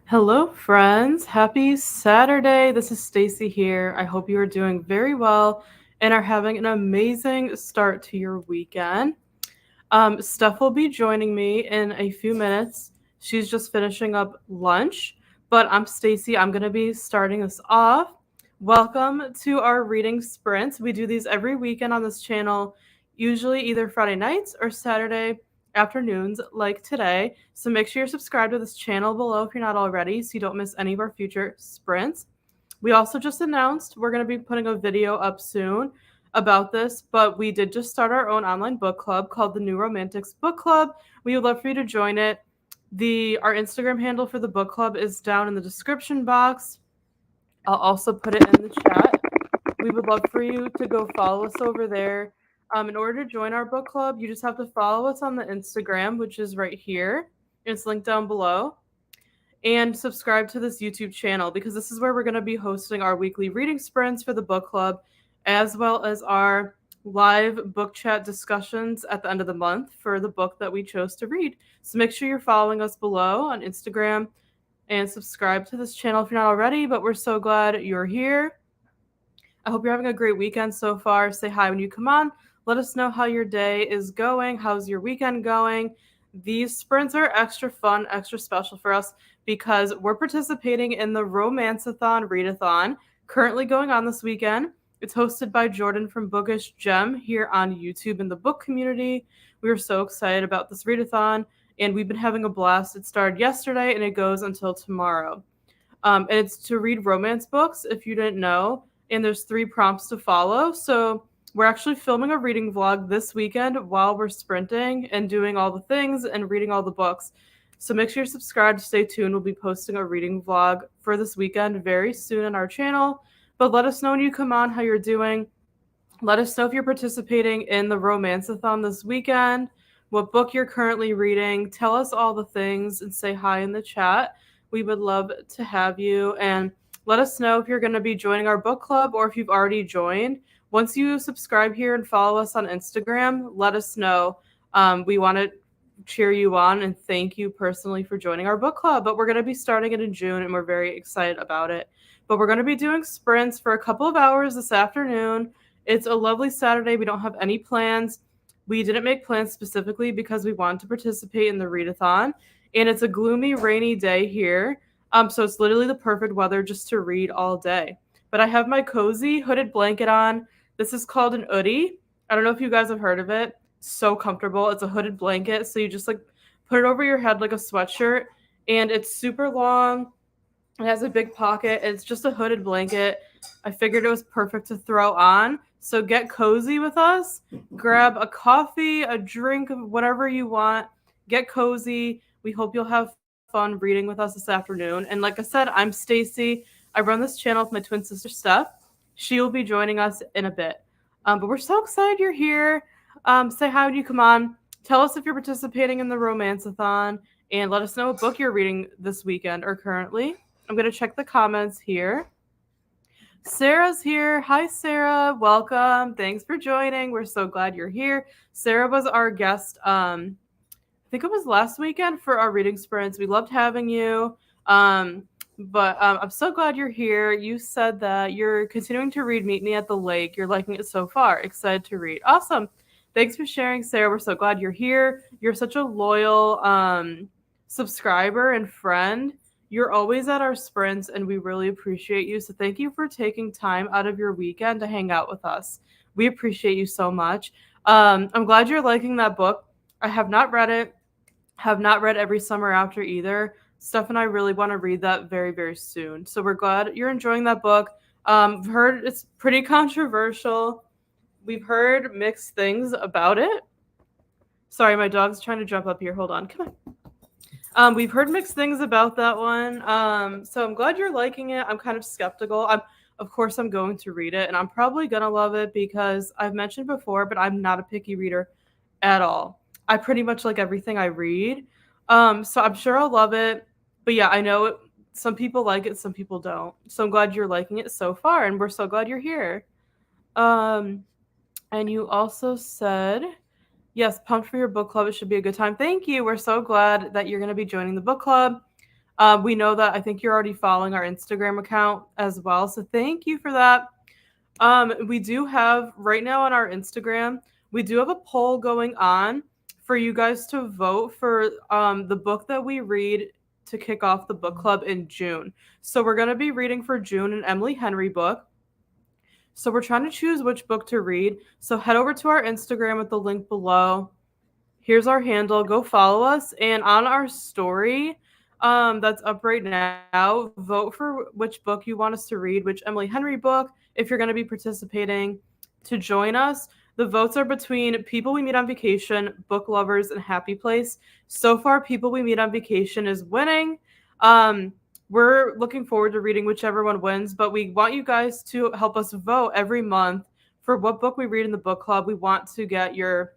Hello, friends. Happy Saturday. This is Stacey here. I hope you are doing very well and are having an amazing start to your weekend. Steph will be joining me in a few minutes. She's just finishing up lunch, but I'm Stacey. I'm going to be starting us off. Welcome to our reading sprints. We do these every weekend on this channel, usually either Friday nights or Saturday afternoons like today. So make sure you're subscribed to this channel below if you're not already so you don't miss any of our future sprints. We also just announced we're going to be putting a video up soon about this, but we did just start our own online book club called the New Romantics Book Club. We would love for you to join it. Our Instagram handle for the book club is down in the description box. I'll also put it in the chat. We would love for you to go follow us over there. In order to join our book club, you just have to follow us on the Instagram, which is right here. It's linked down below. And subscribe to this YouTube channel because this is where we're going to be hosting our weekly reading sprints for the book club, as well as our live book chat discussions at the end of the month for the book that we chose to read. So make sure you're following us below on Instagram and subscribe to this channel if you're not already, but we're so glad you're here. I hope you're having a great weekend so far. Say hi when you come on. Let us know how your day is going. How's your weekend going? These sprints are extra fun, extra special for us because we're participating in the Romanceathon Readathon currently going on this weekend. It's hosted by Jordan from Bookish Gem here on YouTube in the book community. We are so excited about this readathon, and we've been having a blast. It started yesterday, and it goes until tomorrow. And it's to read romance books, if you didn't know, and there's 3 prompts to follow. So we're actually filming a reading vlog this weekend while we're sprinting and doing all the things and reading all the books. So make sure you're subscribed. Stay tuned. We'll be posting a reading vlog for this weekend very soon on our channel. But let us know when you come on how you're doing. Let us know if you're participating in the Romanceathon this weekend, what book you're currently reading. Tell us all the things and say hi in the chat. We would love to have you. And let us know if you're going to be joining our book club or if you've already joined. Once you subscribe here and follow us on Instagram, let us know. We want to cheer you on and thank you personally for joining our book club. But we're going to be starting it in June, and we're very excited about it. But we're going to be doing sprints for a couple of hours this afternoon. It's a lovely Saturday. We don't have any plans. We didn't make plans specifically because we wanted to participate in the readathon. And it's a gloomy, rainy day here. So it's literally the perfect weather just to read all day. But I have my cozy hooded blanket on. This is called an hoodie. I don't know if you guys have heard of it. It's so comfortable. It's a hooded blanket. So you just like put it over your head like a sweatshirt. And it's super long. It has a big pocket. It's just a hooded blanket. I figured it was perfect to throw on. So get cozy with us. Grab a coffee, a drink, whatever you want. Get cozy. We hope you'll have fun reading with us this afternoon. And like I said, I'm Stacey. I run this channel with my twin sister, Steph. She will be joining us in a bit. But we're so excited you're here. Say hi when you come on. Tell us if you're participating in the Romanceathon. And let us know what book you're reading this weekend or currently. I'm going to check the comments here. Sarah's here. Hi, Sarah. Welcome. Thanks for joining. We're so glad you're here. Sarah was our guest, I think it was last weekend for our reading sprints. We loved having you. But I'm so glad you're here. You said that you're continuing to read Meet Me at the Lake. You're liking it so far. Excited to read. Awesome. Thanks for sharing, Sarah. We're so glad you're here. You're such a loyal subscriber and friend. You're always at our sprints, and we really appreciate you. So thank you for taking time out of your weekend to hang out with us. We appreciate you so much. I'm glad you're liking that book. I have not read it. Have not read Every Summer After either. Steph and I really want to read that very, very soon. So we're glad you're enjoying that book. I've heard it's pretty controversial. We've heard mixed things about it. Sorry, my dog's trying to jump up here. Hold on. Come on. We've heard mixed things about that one. So I'm glad you're liking it. I'm kind of skeptical. Of course, I'm going to read it, and I'm probably going to love it because I've mentioned before, but I'm not a picky reader at all. I pretty much like everything I read. So I'm sure I'll love it. But yeah, I know some people like it, some people don't. So I'm glad you're liking it so far, and we're so glad you're here. And you also said, yes, pumped for your book club. It should be a good time. Thank you. We're so glad that you're going to be joining the book club. We know that I think you're already following our Instagram account as well. So thank you for that. We do have right now on our Instagram, we do have a poll going on for you guys to vote for the book that we read to kick off the book club in June. So we're going to be reading for June an Emily Henry book. So we're trying to choose which book to read. So head over to our Instagram at the link below. Here's our handle. Go follow us. And on our story that's up right now, vote for which book you want us to read, which Emily Henry book, if you're going to be participating to join us. The votes are between People We Meet on Vacation, Book Lovers, and Happy Place. So far, People We Meet on Vacation is winning. We're looking forward to reading whichever one wins, but we want you guys to help us vote every month for what book we read in the book club. We want to get your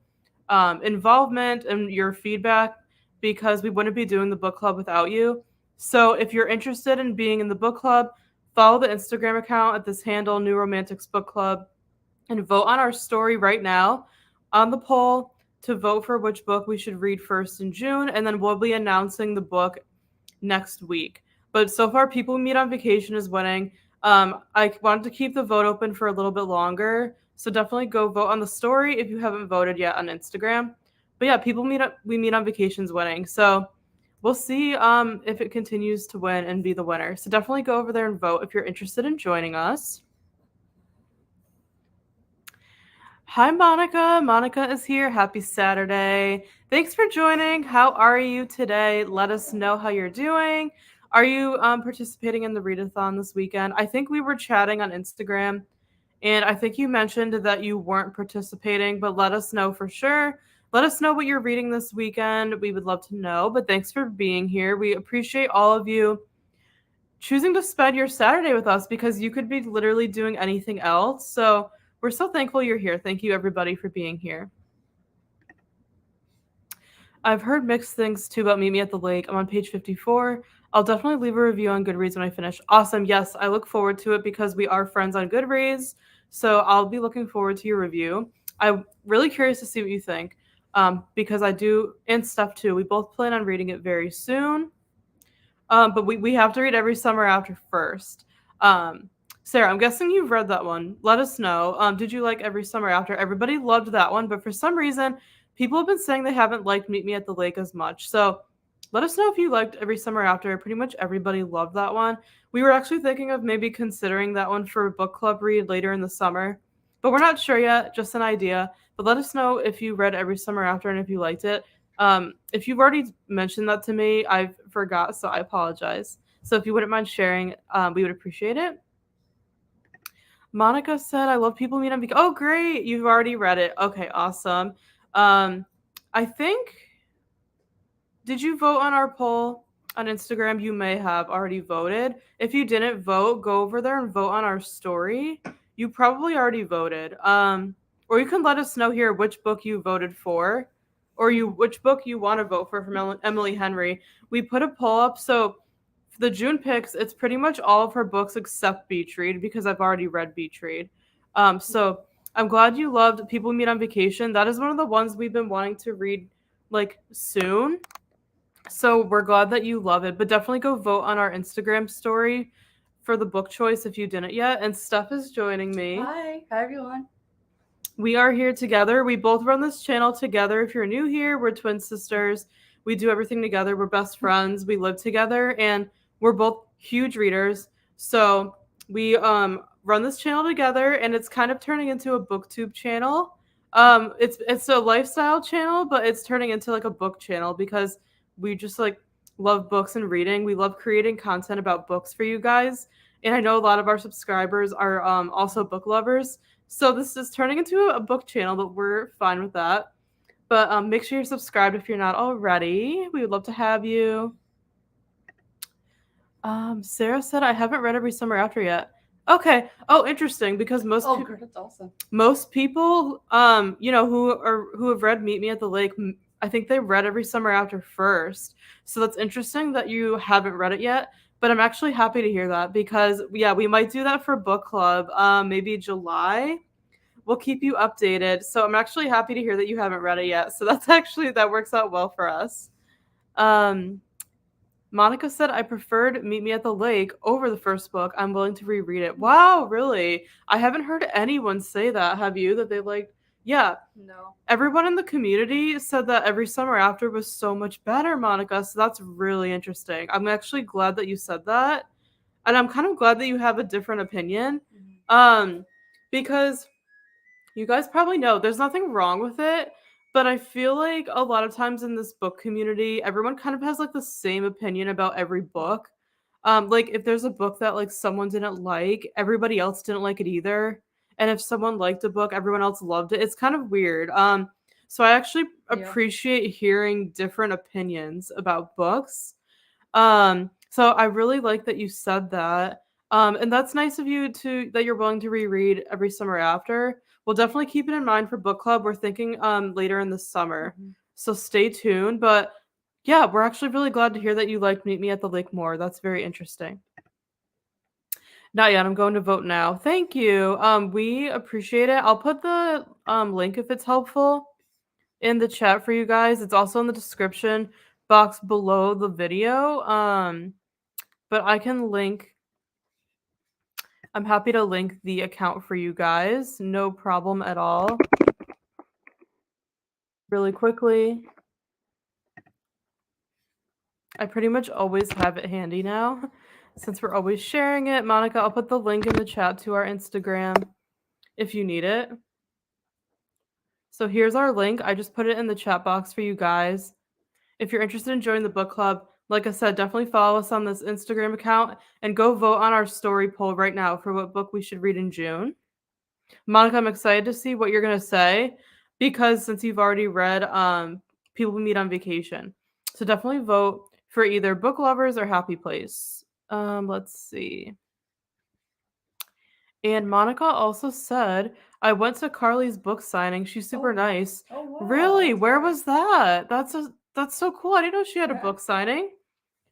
involvement and your feedback because we wouldn't be doing the book club without you. So if you're interested in being in the book club, follow the Instagram account at this handle, New Romantics Book Club, and vote on our story right now on the poll to vote for which book we should read first in June, and then we'll be announcing the book next week. But so far, People We Meet on Vacation is winning. I wanted to keep the vote open for a little bit longer, so definitely go vote on the story if you haven't voted yet on Instagram. But yeah, We Meet on Vacation is winning. So we'll see if it continues to win and be the winner. So definitely go over there and vote if you're interested in joining us. Hi, Monica. Monica is here. Happy Saturday. Thanks for joining. How are you today? Let us know how you're doing. Are you participating in the Readathon this weekend? I think we were chatting on Instagram, and I think you mentioned that you weren't participating, but let us know for sure. Let us know what you're reading this weekend. We would love to know, but thanks for being here. We appreciate all of you choosing to spend your Saturday with us because you could be literally doing anything else. So we're so thankful you're here. Thank you, everybody, for being here. I've heard mixed things too about Meet Me at the Lake. I'm on page 54. I'll definitely leave a review on Goodreads when I finish. Awesome. Yes, I look forward to it because we are friends on Goodreads. So I'll be looking forward to your review. I'm really curious to see what you think because I do, and Steph too. We both plan on reading it very soon. But we have to read Every Summer After first. Sarah, I'm guessing you've read that one. Let us know. Did you like Every Summer After? Everybody loved that one, but for some reason, people have been saying they haven't liked Meet Me at the Lake as much. So let us know if you liked Every Summer After. Pretty much everybody loved that one. We were actually thinking of maybe considering that one for a book club read later in the summer, but we're not sure yet. Just an idea. But let us know if you read Every Summer After and if you liked it. If you've already mentioned that to me, I forgot, so I apologize. So if you wouldn't mind sharing, we would appreciate it. Monica said, I love People Meet on Vacation. Oh, great. You've already read it. Okay, awesome. I think, did you vote on our poll on Instagram? You may have already voted. If you didn't vote, go over there and vote on our story. You probably already voted. Or you can let us know here which book you voted for, or which book you want to vote for from Emily Henry. We put a poll up, so for the June picks, it's pretty much all of her books except Beach Read because I've already read Beach Read. So I'm glad you loved People Meet on Vacation. That is one of the ones we've been wanting to read like soon. So we're glad that you love it, but definitely go vote on our Instagram story for the book choice if you didn't yet. And Steph is joining me. Hi everyone. We are here together. We both run this channel together. If you're new here, we're twin sisters. We do everything together. We're best friends. We live together, and we're both huge readers. So we run this channel together, and it's kind of turning into a booktube channel. It's a lifestyle channel, but it's turning into like a book channel because we just like love books and reading. We love creating content about books for you guys, and I know a lot of our subscribers are also book lovers. So this is turning into a book channel, but we're fine with that. But make sure you're subscribed if you're not already. We would love to have you. Sarah said, I haven't read Every Summer After yet. Okay. Oh, interesting, because That's awesome. Most people, who have read Meet Me at the Lake, I think they read Every Summer After first. So that's interesting that you haven't read it yet. But I'm actually happy to hear that because, yeah, we might do that for book club, maybe July. We'll keep you updated. So I'm actually happy to hear that you haven't read it yet. So that works out well for us. Monica said, I preferred Meet Me at the Lake over the first book. I'm willing to reread it. Wow, really? I haven't heard anyone say that. Have you? That they like, yeah. No. Everyone in the community said that Every Summer After was so much better, Monica. So that's really interesting. I'm actually glad that you said that. And I'm kind of glad that you have a different opinion. Because you guys probably know there's nothing wrong with it, but I feel like a lot of times in this book community, everyone kind of has like the same opinion about every book. Like if there's a book that like someone didn't like, everybody else didn't like it either. And if someone liked a book, everyone else loved it. It's kind of weird. So I actually appreciate hearing different opinions about books. So I really like that you said that. And that's nice of you to that you're willing to reread Every Summer After. We'll definitely keep it in mind for book club. We're thinking later in the summer. So stay tuned. But yeah, we're actually really glad to hear that you liked Meet Me at the Lake more. That's very interesting. Not yet. I'm going to vote now. Thank you. We appreciate it. I'll put the link if it's helpful in the chat for you guys. It's also in the description box below the video. But I can link. I'm happy to link the account for you guys. No problem at all. Really quickly. I pretty much always have it handy now since we're always sharing it. Monica, I'll put the link in the chat to our Instagram if you need it. So here's our link. I just put it in the chat box for you guys. If you're interested in joining the book club, like I said, definitely follow us on this Instagram account and go vote on our story poll right now for what book we should read in June. Monica, I'm excited to see what you're going to say because since you've already read People We Meet on Vacation. So definitely vote for either Book Lovers or Happy Place. Let's see. And Monica also said, I went to Carly's book signing. She's super nice. Oh, wow. Really? Where was that? That's so cool. I didn't know she had a book signing.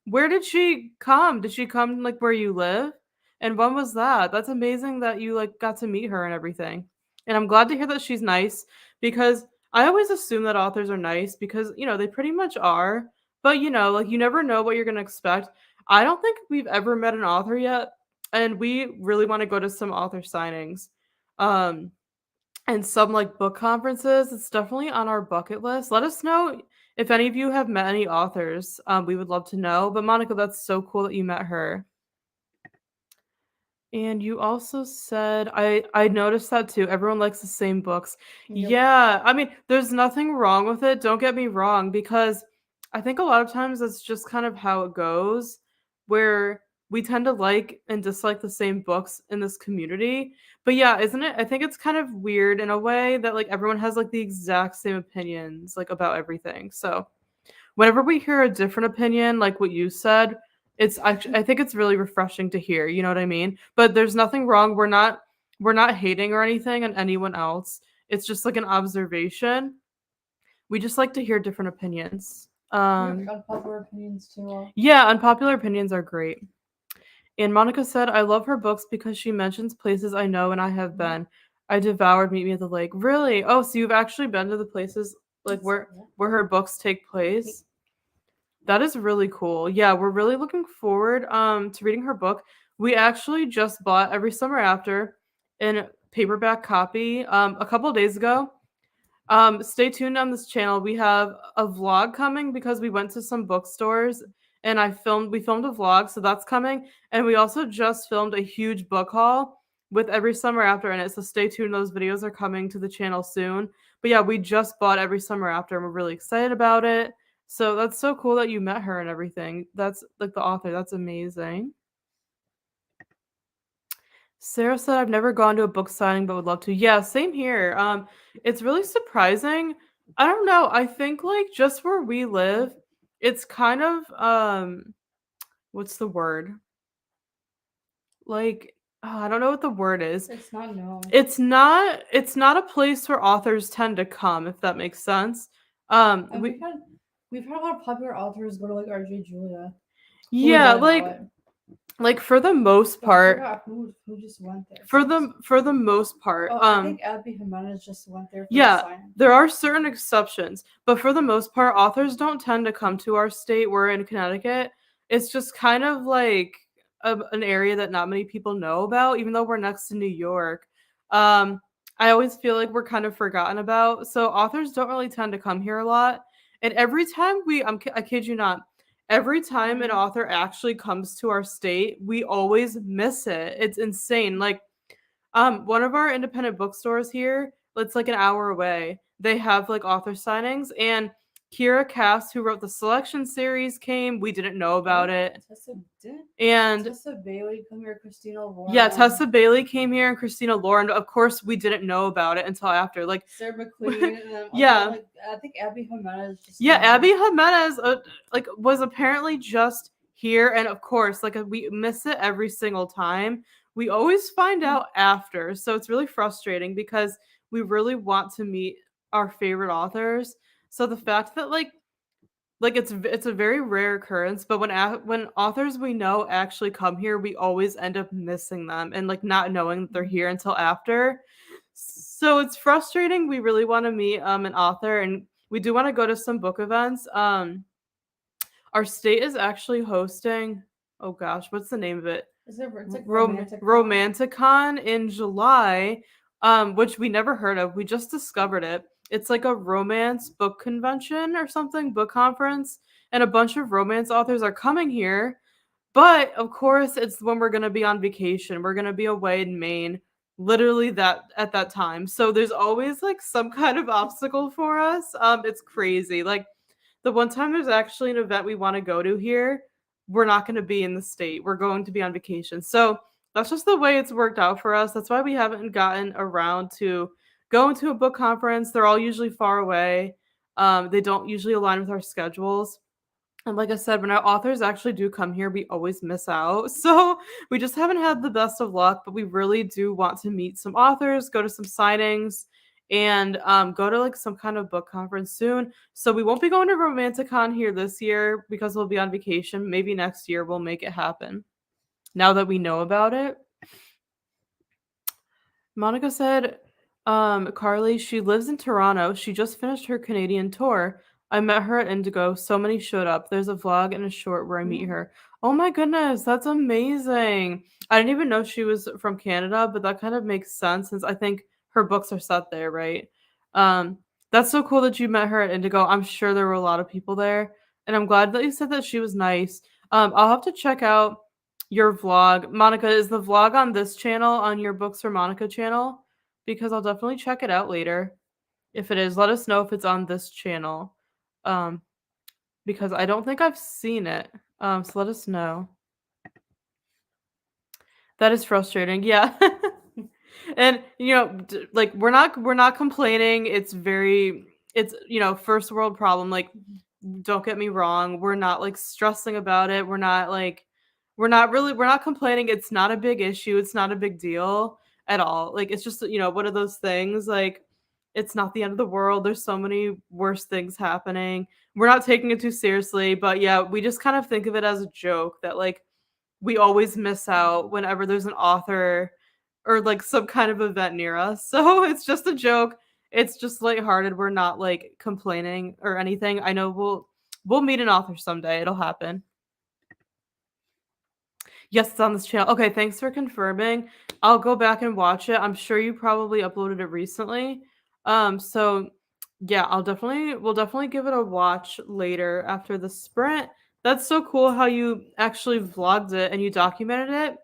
Where did she come? Did she come like where you live? And when was that? That's amazing that you like got to meet her and everything. And I'm glad to hear that she's nice because I always assume that authors are nice because, they pretty much are. But, like you never know what you're going to expect. I don't think we've ever met an author yet. And we really want to go to some author signings. And some like book conferences. It's definitely on our bucket list. Let us know if any of you have met any authors. We would love to know. But Monica, that's so cool that you met her. And you also said, I noticed that too. Everyone likes the same books. Yep. Yeah, I mean, there's nothing wrong with it. Don't get me wrong, because I think a lot of times that's just kind of how it goes, where we tend to like and dislike the same books in this community. But yeah, isn't it? I think it's kind of weird in a way that like everyone has like the exact same opinions like about everything. So whenever we hear a different opinion, like what you said, it's actually I think it's really refreshing to hear. You know what I mean? But there's nothing wrong. We're not hating or anything on anyone else. It's just like an observation. We just like to hear different opinions. Unpopular opinions too. Yeah, unpopular opinions are great. And Monica said, I love her books because she mentions places I know and I have been. I devoured Meet Me at the Lake. Really? Oh, so you've actually been to the places like where her books take place? That is really cool. Yeah, we're really looking forward to reading her book. We actually just bought Every Summer After in paperback copy a couple of days ago. Stay tuned on this channel. We have a vlog coming because we went to some bookstores and we filmed a vlog, so that's coming. And we also just filmed a huge book haul with Every Summer After in it. So stay tuned. Those videos are coming to the channel soon. But yeah, we just bought Every Summer After and we're really excited about it. So that's so cool that you met her and everything. That's like the author. That's amazing. Sarah said, I've never gone to a book signing, but would love to. Yeah, same here. It's really surprising. I don't know. I think like just where we live, it's kind of what's the word? Like, I don't know what the word is. It's not known. It's not a place where authors tend to come, if that makes sense. And we've had a lot of popular authors go to like RJ Julia. Yeah, like for the most part, who just went there. For the most part, I think Abby Jimenez just went there. There are certain exceptions, but for the most part, authors don't tend to come to our state. We're in Connecticut, it's just kind of like an area that not many people know about, even though we're next to New York. Um, I always feel like we're kind of forgotten about. So authors don't really tend to come here a lot. And every time I kid you not, every time an author actually comes to our state, we always miss it. It's insane. Like one of our independent bookstores here, it's like an hour away. They have like author signings, and Kira Cass, who wrote the selection series, came. We didn't know about it. And Tessa Bailey come here, Christina Lauren. yeah, Tessa Bailey came here and Christina Lauren. Of course, we didn't know about it until after. Like Sarah McLean. And yeah, like, I think Abby Jimenez. yeah, Abby Jimenez like was apparently just here, and of course, like we miss it every single time. We always find out after, so it's really frustrating because we really want to meet our favorite authors. So the fact that like it's a very rare occurrence, but when authors we know actually come here, we always end up missing them and like not knowing that they're here until after. So it's frustrating. We really want to meet an author, and we do want to go to some book events. Our state is actually hosting, oh gosh, what's the name of it? It's like Romanceathon in July, which we never heard of. We just discovered it. It's like a romance book convention or something, book conference, and a bunch of romance authors are coming here. But of course, it's when we're gonna be on vacation. We're gonna be away in Maine, literally that at that time. So there's always like some kind of obstacle for us. It's crazy. Like the one time there's actually an event we want to go to here, we're not going to be in the state. We're going to be on vacation. So that's just the way it's worked out for us. That's why we haven't gotten around to going to a book conference. They're all usually far away. They don't usually align with our schedules. And like I said, when our authors actually do come here, we always miss out. So we just haven't had the best of luck, but we really do want to meet some authors, go to some signings, and go to like some kind of book conference soon. So we won't be going to Romanceathon here this year because we'll be on vacation. Maybe next year we'll make it happen. Now that we know about it. Monica said, Carly, she lives in Toronto. She just finished her Canadian tour. I met her at Indigo. So many showed up. There's a vlog and a short where I meet her. Oh my goodness, that's amazing. I didn't even know she was from Canada, but that kind of makes sense since I think her books are set there, right? Um, that's so cool that you met her at Indigo. I'm sure there were a lot of people there, and I'm glad that you said that she was nice. I'll have to check out your vlog. Monica, is the vlog on this channel, on your Books for Monica channel? Because I'll definitely check it out later. If it is, let us know if it's on this channel. Because I don't think I've seen it. So let us know. That is frustrating. Yeah. And like we're not complaining. It's first world problem. Like don't get me wrong, we're not like stressing about it. We're not complaining. It's not a big issue. It's not a big deal at all. Like it's just one of those things. Like it's not the end of the world. There's so many worse things happening. We're not taking it too seriously, but yeah, we just kind of think of it as a joke that like we always miss out whenever there's an author or like some kind of event near us. So it's just a joke. It's just lighthearted. We're not like complaining or anything. I know we'll meet an author someday. It'll happen. Yes, it's on this channel. Okay, thanks for confirming. I'll go back and watch it. I'm sure you probably uploaded it recently. So yeah, we'll definitely give it a watch later after the sprint. That's so cool how you actually vlogged it and you documented it.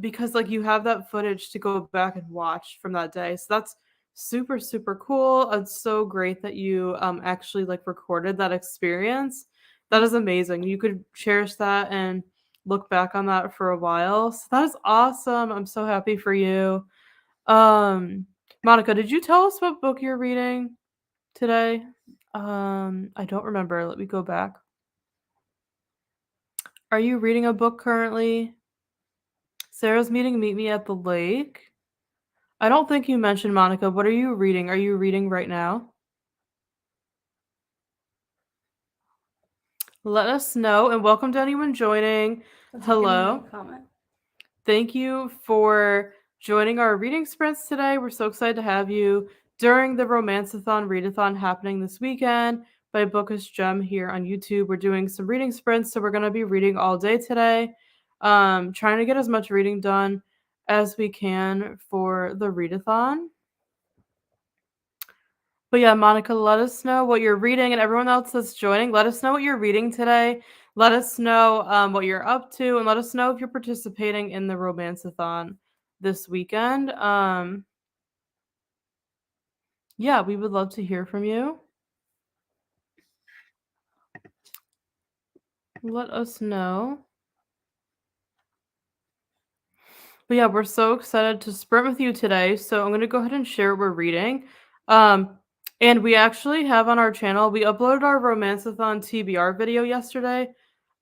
Because like you have that footage to go back and watch from that day. So that's super, super cool. It's so great that you actually like recorded that experience. That is amazing. You could cherish that and look back on that for a while. So that is awesome. I'm so happy for you. Monica, did you tell us what book you're reading today? I don't remember. Let me go back. Are you reading a book currently? Sarah's meet me at the lake. I don't think you mentioned, Monica. What are you reading? Are you reading right now? Let us know, and welcome to anyone joining. Hello. Thank you for joining our reading sprints today. We're so excited to have you during the Romanceathon Readathon happening this weekend. by Bookish Gem here on YouTube. We're doing some reading sprints, so we're going to be reading all day today. Trying to get as much reading done as we can for the Readathon. But yeah, Monica, let us know what you're reading, and everyone else that's joining, let us know what you're reading today. Let us know what you're up to, and let us know if you're participating in the Romanceathon this weekend. Yeah, we would love to hear from you. Let us know. But yeah, we're so excited to sprint with you today. So I'm going to go ahead and share what we're reading. And we actually have on our channel, we uploaded our Romanceathon TBR video yesterday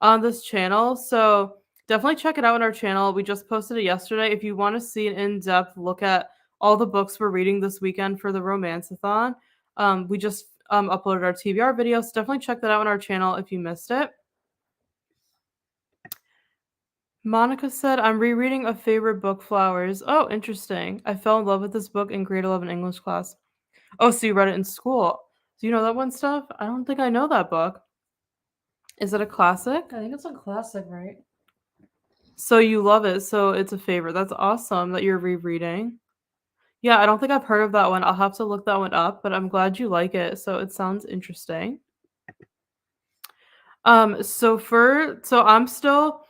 on this channel. So definitely check it out on our channel. We just posted it yesterday. If you want to see an in-depth look at all the books we're reading this weekend for the Romanceathon, we just uploaded our TBR video. So definitely check that out on our channel if you missed it. Monica said, I'm rereading a favorite book, Flowers. Oh, interesting. I fell in love with this book in grade 11 English class. Oh, so you read it in school. Do you know that one, Steph? I don't think I know that book. Is it a classic? I think it's a classic, right? So you love it, so it's a favorite. That's awesome that you're rereading. Yeah, I don't think I've heard of that one. I'll have to look that one up, but I'm glad you like it, so it sounds interesting. So I'm still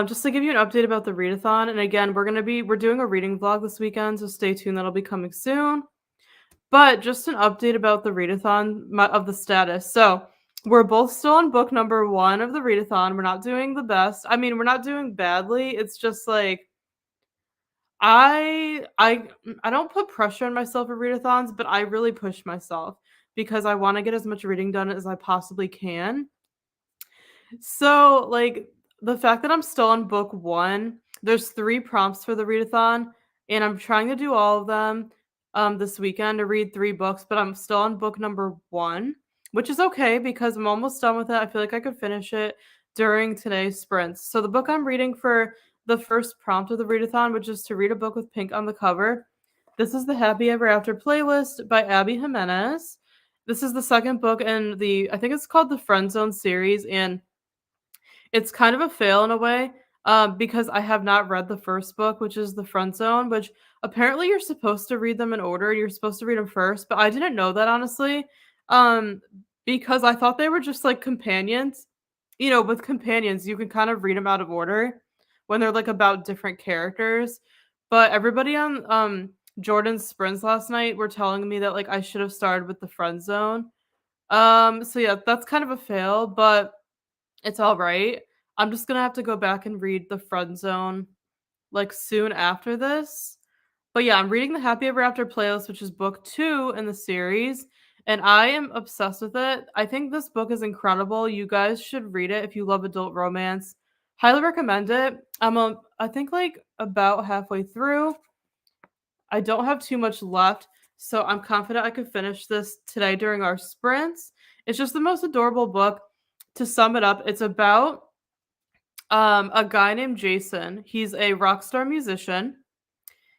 just to give you an update about the readathon, and again, we're doing a reading vlog this weekend, so stay tuned. That'll be coming soon. But just an update about the readathon of the status. So we're both still on book number 1 of the readathon. We're not doing the best. I mean, we're not doing badly. It's just like I don't put pressure on myself for readathons, but I really push myself because I want to get as much reading done as I possibly can. So, like, the fact that I'm still on book 1, there's 3 prompts for the readathon, and I'm trying to do all of them this weekend to read 3 books, but I'm still on book number 1, which is okay because I'm almost done with it. I feel like I could finish it during today's sprints. So the book I'm reading for the first prompt of the readathon, which is to read a book with pink on the cover. This is the Happy Ever After playlist by Abby Jimenez. This is the second book in I think it's called the Friend Zone series, and it's kind of a fail in a way, because I have not read the first book, which is The Friend Zone, which apparently you're supposed to read them in order. You're supposed to read them first, but I didn't know that, honestly, um, because I thought they were just like companions. You know, with companions, you can kind of read them out of order when they're like about different characters. But everybody on Jordan's sprints last night were telling me that like I should have started with The Friend Zone. So yeah, that's kind of a fail, but it's alright. I'm just gonna have to go back and read The Friend Zone, like, soon after this. But yeah, I'm reading the Happy Ever After playlist, which is book 2 in the series, and I am obsessed with it. I think this book is incredible. You guys should read it if you love adult romance. Highly recommend it. I think, like, about halfway through. I don't have too much left, so I'm confident I could finish this today during our sprints. It's just the most adorable book. To sum it up, it's about a guy named Jason. He's a rock star musician.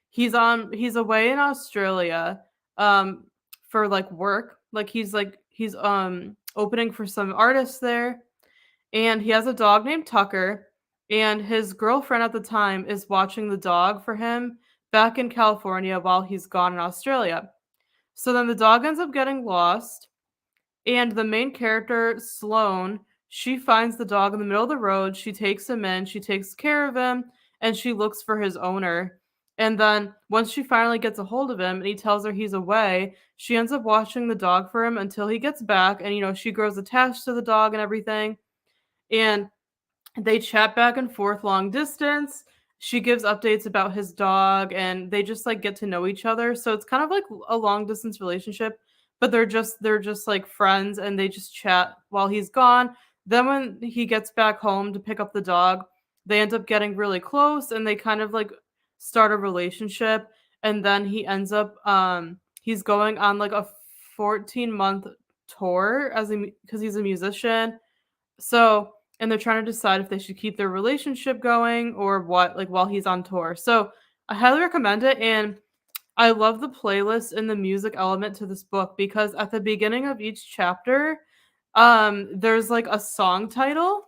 He's away in Australia um for like work. He's opening for some artists there, and he has a dog named Tucker, and his girlfriend at the time is watching the dog for him back in California while he's gone in Australia. So then the dog ends up getting lost, and the main character, Sloane, she finds the dog in the middle of the road. She takes him in, she takes care of him, and she looks for his owner. And then once she finally gets a hold of him and he tells her he's away, she ends up watching the dog for him until he gets back. And, she grows attached to the dog and everything. And they chat back and forth long distance. She gives updates about his dog, and they just like get to know each other. So it's kind of like a long distance relationship, but they're just like friends, and they just chat while he's gone. Then when he gets back home to pick up the dog, they end up getting really close, and they kind of like start a relationship. And then he ends up he's going on like a 14-month tour because he's a musician. So, and they're trying to decide if they should keep their relationship going or what, like while he's on tour. So, I highly recommend it. And I love the playlist and the music element to this book because at the beginning of each chapter, There's like a song title,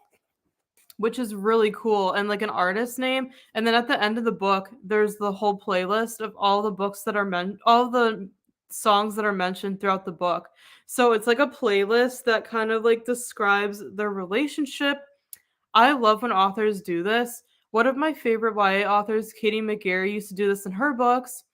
which is really cool, and like an artist name. And then at the end of the book, there's the whole playlist of all the books that are all the songs that are mentioned throughout the book. So it's like a playlist that kind of like describes their relationship. I love when authors do this. One of my favorite YA authors, Katie McGarry, used to do this in her books,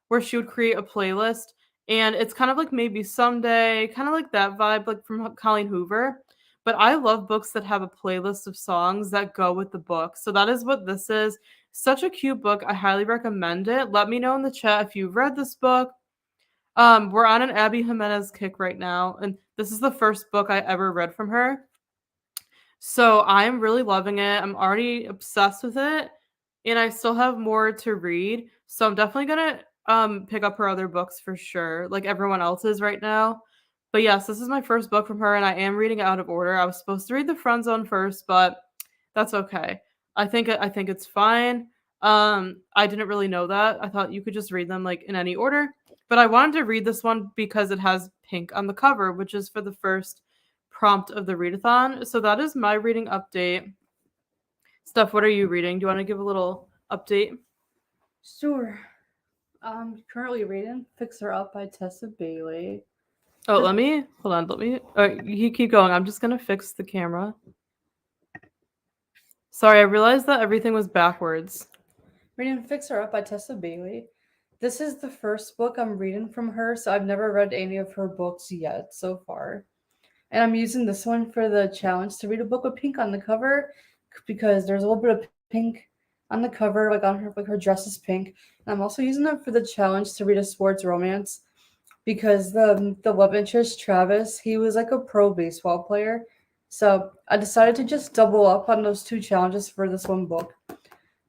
where she would create a playlist, and it's kind of like Maybe Someday, kind of like that vibe, like from Colleen Hoover. But I love books that have a playlist of songs that go with the book. So that is what this is. Such a cute book. I highly recommend it. Let me know in the chat if you've read this book. We're on an Abby Jimenez kick right now, and this is the first book I ever read from her. So I'm really loving it. I'm already obsessed with it, and I still have more to read. So I'm definitely gonna pick up her other books for sure, like everyone else is right now. But yes, this is my first book from her, and I am reading it out of order. I was supposed to read The Friend Zone first, but that's okay. I think it's fine. I didn't really know that. I thought you could just read them like in any order. But I wanted to read this one because it has pink on the cover, which is for the first prompt of the readathon. So that is my reading update. Steph, what are you reading? Do you want to give a little update? Sure. I'm currently reading Fixer Up by Tessa Bailey. Oh, let me hold on. Let me. You keep going. I'm just gonna fix the camera. Sorry, I realized that everything was backwards. Reading Fixer Up by Tessa Bailey. This is the first book I'm reading from her, so I've never read any of her books yet so far. And I'm using this one for the challenge to read a book with pink on the cover because there's a little bit of pink on the cover, like on her, like her dress is pink. And I'm also using it for the challenge to read a sports romance because the love interest Travis, he was like a pro baseball player. So I decided to just double up on those two challenges for this one book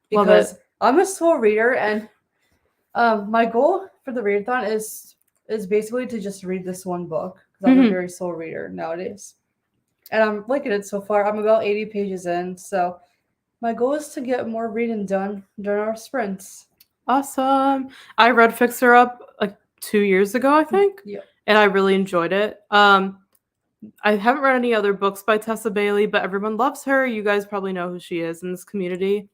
because I'm a slow reader, and my goal for the readathon is basically to just read this one book because I'm a very slow reader nowadays, and I'm liking it so far. I'm about 80 pages in, so my goal is to get more reading done during our sprints. Awesome. I read Fixer Up like 2 years ago, I think. Yeah. And I really enjoyed it. I haven't read any other books by Tessa Bailey, but everyone loves her. You guys probably know who she is in this community.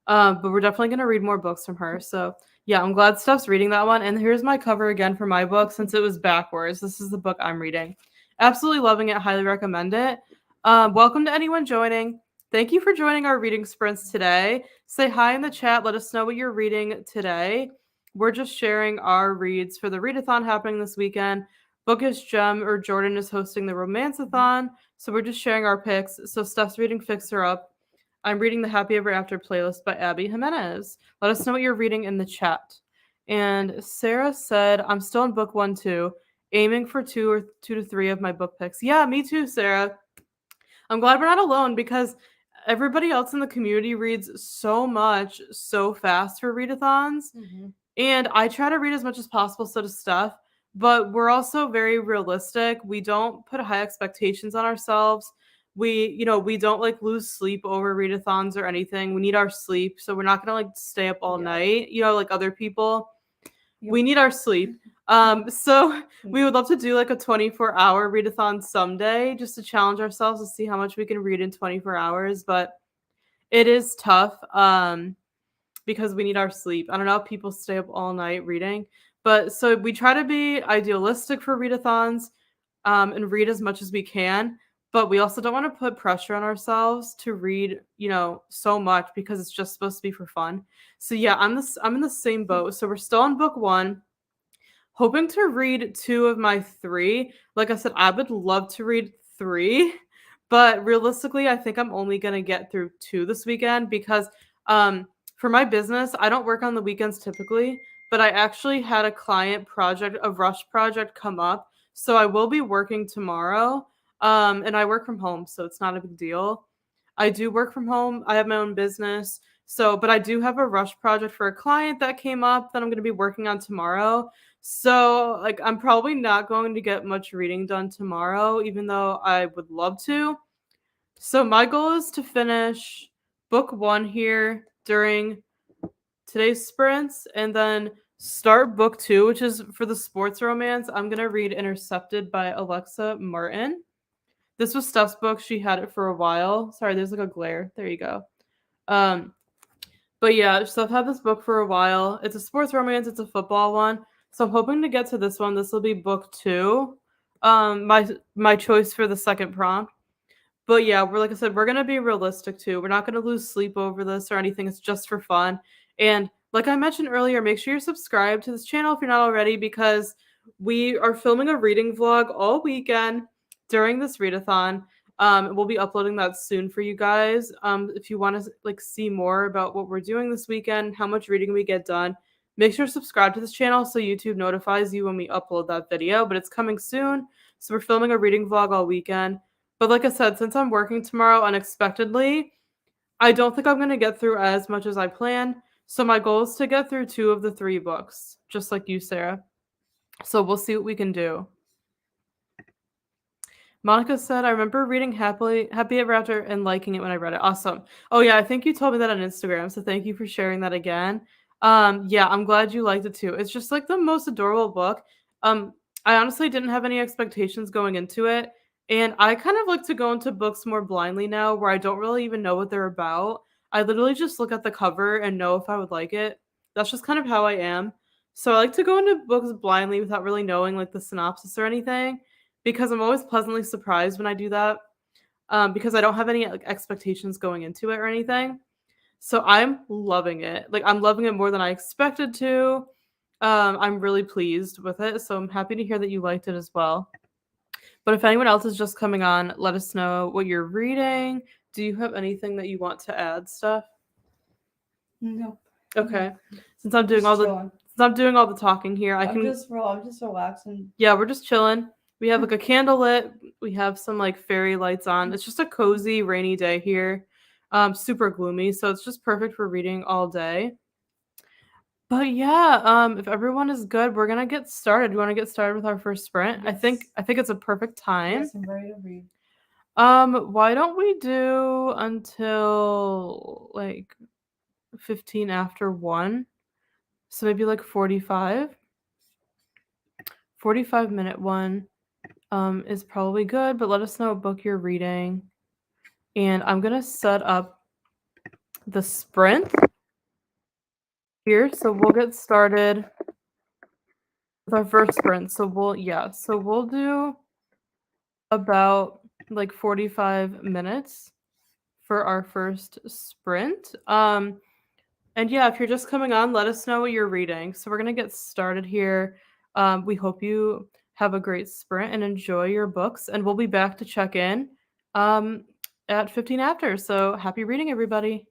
But we're definitely going to read more books from her. So, yeah, I'm glad Steph's reading that one. And here's my cover again for my book since it was backwards. This is the book I'm reading. Absolutely loving it. Highly recommend it. Welcome to anyone joining. Thank you for joining our reading sprints today. Say hi in the chat. Let us know what you're reading today. We're just sharing our reads for the readathon happening this weekend. Bookish Gem or Jordan is hosting the Romanceathon. So we're just sharing our picks. So Steph's reading Fixer Up. I'm reading the Happy Ever After playlist by Abby Jimenez. Let us know what you're reading in the chat. And Sarah said, I'm still in book 1 too, aiming for 2 to 3 of my book picks. Yeah, me too, Sarah. I'm glad we're not alone because everybody else in the community reads so much so fast for readathons. Mm-hmm. And I try to read as much as possible, so does Steph. But we're also very realistic. We don't put high expectations on ourselves. We don't like lose sleep over readathons or anything. We need our sleep. So we're not gonna like stay up all night, like other people. Yep. We need our sleep. So we would love to do like a 24-hour readathon someday just to challenge ourselves to see how much we can read in 24 hours. But it is tough. Because we need our sleep. I don't know if people stay up all night reading, but so we try to be idealistic for readathons and read as much as we can, but we also don't want to put pressure on ourselves to read, so much because it's just supposed to be for fun. So yeah, I'm in the same boat. So we're still on book 1, hoping to read 2 of my 3. Like I said, I would love to read 3, but realistically, I think I'm only going to get through 2 this weekend because for my business, I don't work on the weekends typically, but I actually had a client project, a rush project come up. So I will be working tomorrow. And I work from home, so it's not a big deal. I do work from home. I have my own business. But I do have a rush project for a client that came up that I'm going to be working on tomorrow. So like, I'm probably not going to get much reading done tomorrow, even though I would love to. So my goal is to finish book 1 here during today's sprints and then start book 2, which is for the sports romance. I'm going to read Intercepted by Alexa Martin. This was Steph's book. She had it for a while. Sorry, there's like a glare. There you go. Um, but yeah, Steph had this book for a while. It's a sports romance. It's a football one. So I'm hoping to get to this one. This will be book 2. My choice for the second prompt. But yeah, we're like I said, we're gonna be realistic too. We're not gonna lose sleep over this or anything. It's just for fun. And like I mentioned earlier, make sure you're subscribed to this channel if you're not already, because we are filming a reading vlog all weekend during this readathon. We'll be uploading that soon for you guys. If you want to like see more about what we're doing this weekend, how much reading we get done, make sure to subscribe to this channel so YouTube notifies you when we upload that video. But it's coming soon. So we're filming a reading vlog all weekend. But like I said, since I'm working tomorrow unexpectedly, I don't think I'm going to get through as much as I planned. So my goal is to get through 2 of the 3 books, just like you, Sarah. So we'll see what we can do. Monica said, I remember reading Happy Ever After and liking it when I read it. Awesome. Oh yeah, I think you told me that on Instagram. So thank you for sharing that again. Yeah, I'm glad you liked it too. It's just like the most adorable book. I honestly didn't have any expectations going into it. And I kind of like to go into books more blindly now where I don't really even know what they're about. I literally just look at the cover and know if I would like it. That's just kind of how I am. So I like to go into books blindly without really knowing like the synopsis or anything, because I'm always pleasantly surprised when I do that, because I don't have any like expectations going into it or anything. So I'm loving it. Like I'm loving it more than I expected to. I'm really pleased with it. So I'm happy to hear that you liked it as well. But if anyone else is just coming on, let us know what you're reading. Do you have anything that you want to add, Steph? No. Okay. Since I'm doing Just all the chilling. since I'm doing all the talking here, I'm just relaxing. yeah, we're just chilling. We have like a candle lit. We have some like fairy lights on. It's just a cozy rainy day here. Super gloomy, so it's just perfect for reading all day. But yeah, if everyone is good, we're gonna get started. You want to get started with our first sprint? Yes. I think it's a perfect time. Yes, I'm ready to read. Why don't we do until like 15 after 1? So maybe like 45. 45-minute one is probably good, but let us know what book you're reading. And I'm going to set up the sprint here. So we'll get started with our first sprint. So we'll do about like 45 minutes for our first sprint. And yeah, if you're just coming on, let us know what you're reading. So we're going to get started here. We hope you have a great sprint and enjoy your books. And we'll be back to check in at 15 after. So happy reading, everybody.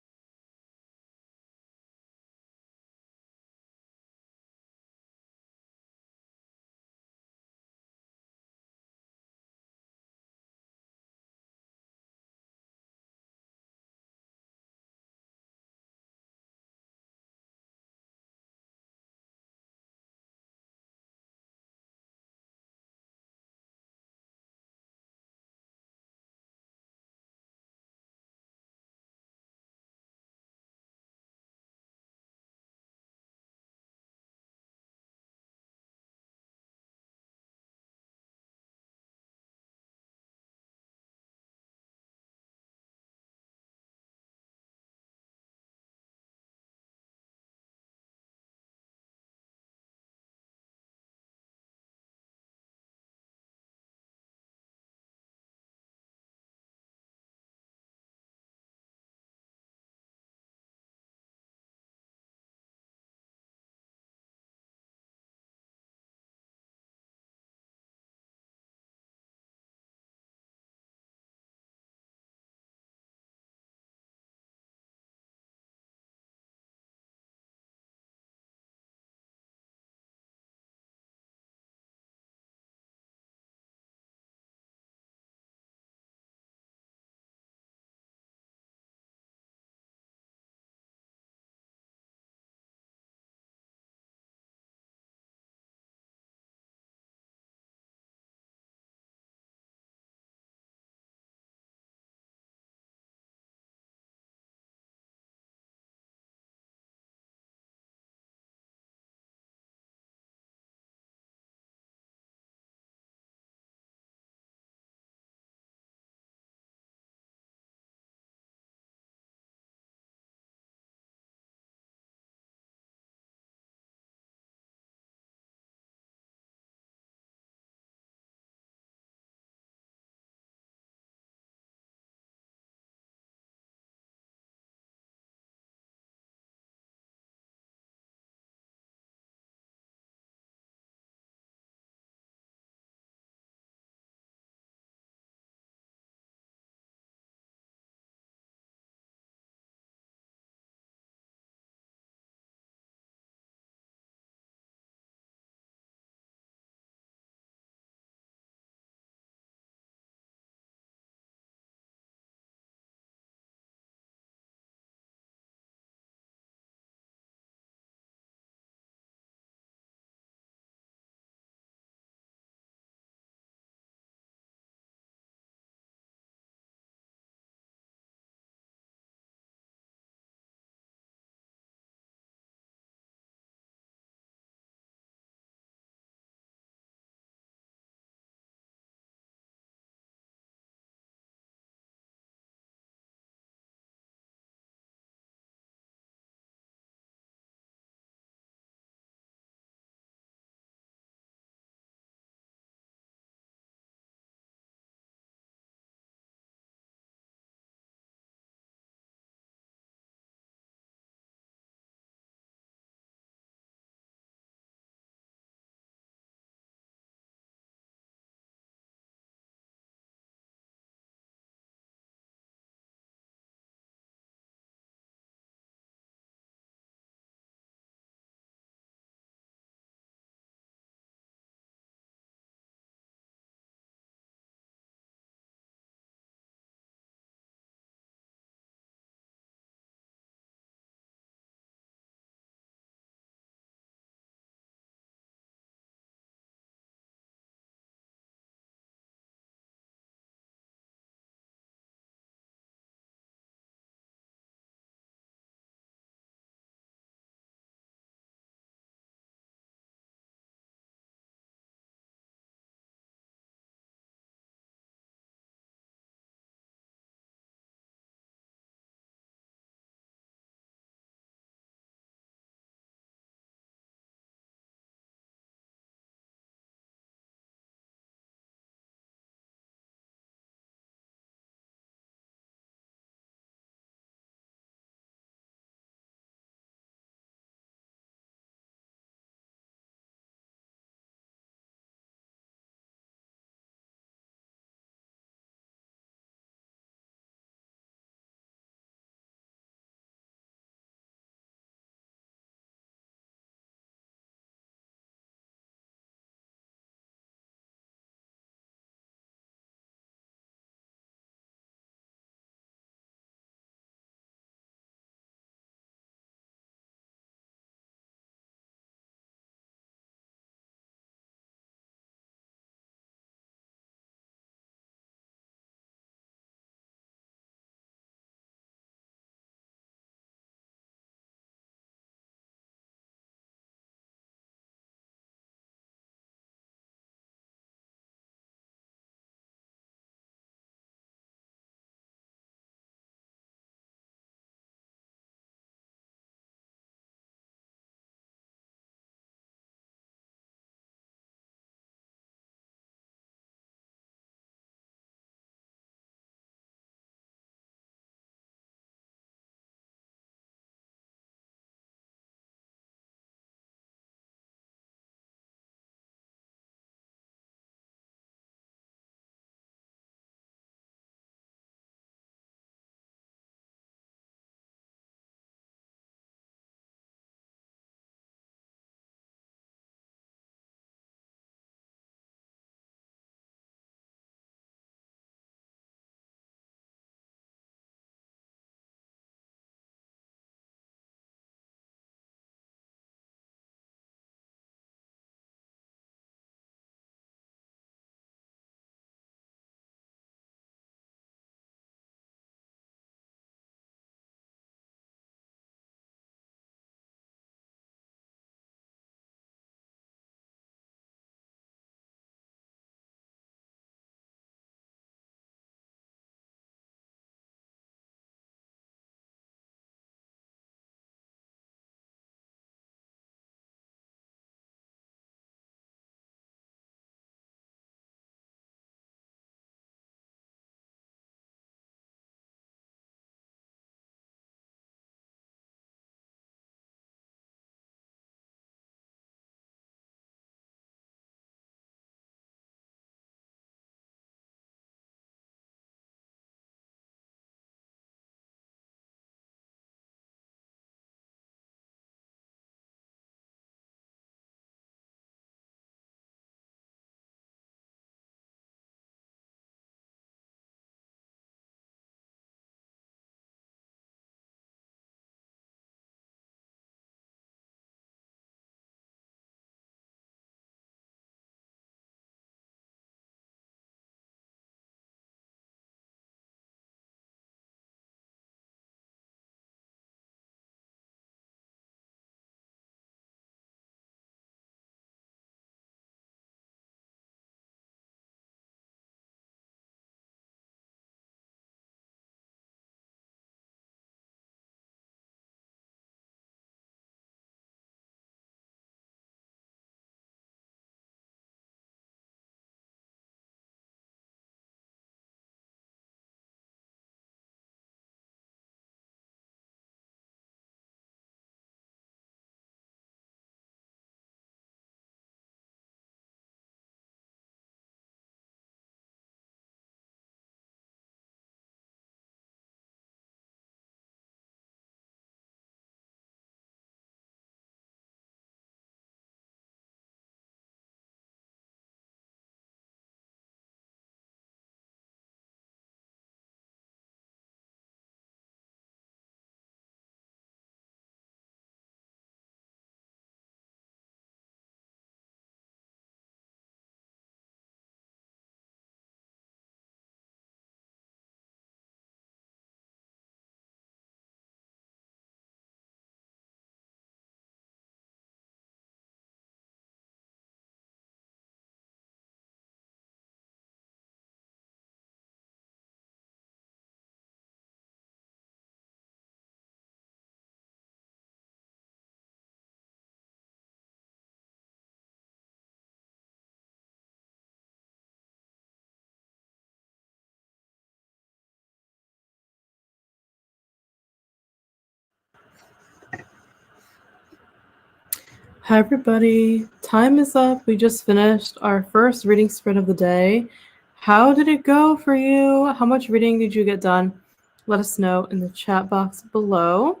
Hi, everybody. Time is up. We just finished our first reading sprint of the day. How did it go for you? How much reading did you get done? Let us know in the chat box below.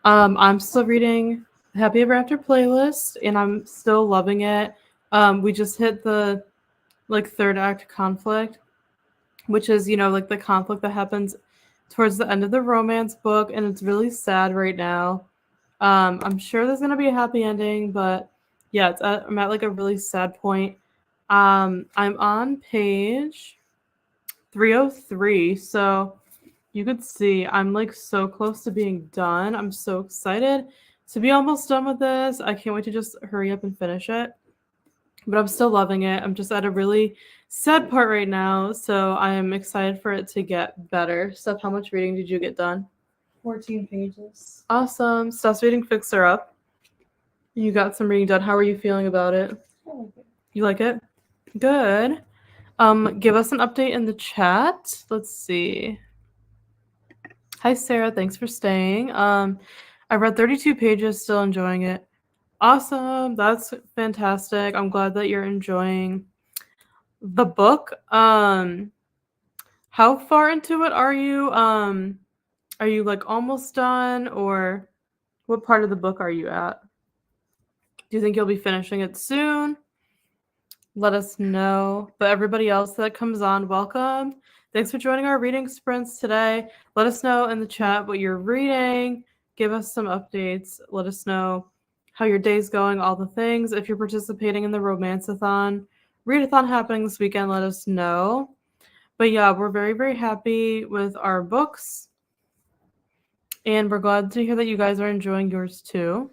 I'm still reading Happy Ever After playlist, and I'm still loving it. We just hit the third act conflict, which is like the conflict that happens towards the end of the romance book, and it's really sad right now. I'm sure there's gonna be a happy ending, but yeah, I'm at like a really sad point. I'm on page 303, so you could see I'm like so close to being done. I'm so excited to be almost done with this. I can't wait to just hurry up and finish it. But I'm still loving it. I'm just at a really sad part right now, so I am excited for it to get better. Steph, how much reading did you get done? 14 pages. Awesome. Steph's reading Fixer Up. You got some reading done. How are you feeling about it? I like it. You like it? Good. Give us an update in the chat. Let's see. Hi, Sarah. Thanks for staying. I read 32 pages, still enjoying it. Awesome. That's fantastic. I'm glad that you're enjoying the book. How far into it are you? Are you like almost done, or what part of the book are you at? Do you think you'll be finishing it soon? Let us know. But everybody else that comes on, welcome. Thanks for joining our reading sprints today. Let us know in the chat what you're reading. Give us some updates. Let us know how your day's going, all the things. If you're participating in the Romanceathon, Readathon happening this weekend, let us know. But yeah, we're very, very happy with our books. And we're glad to hear that you guys are enjoying yours too.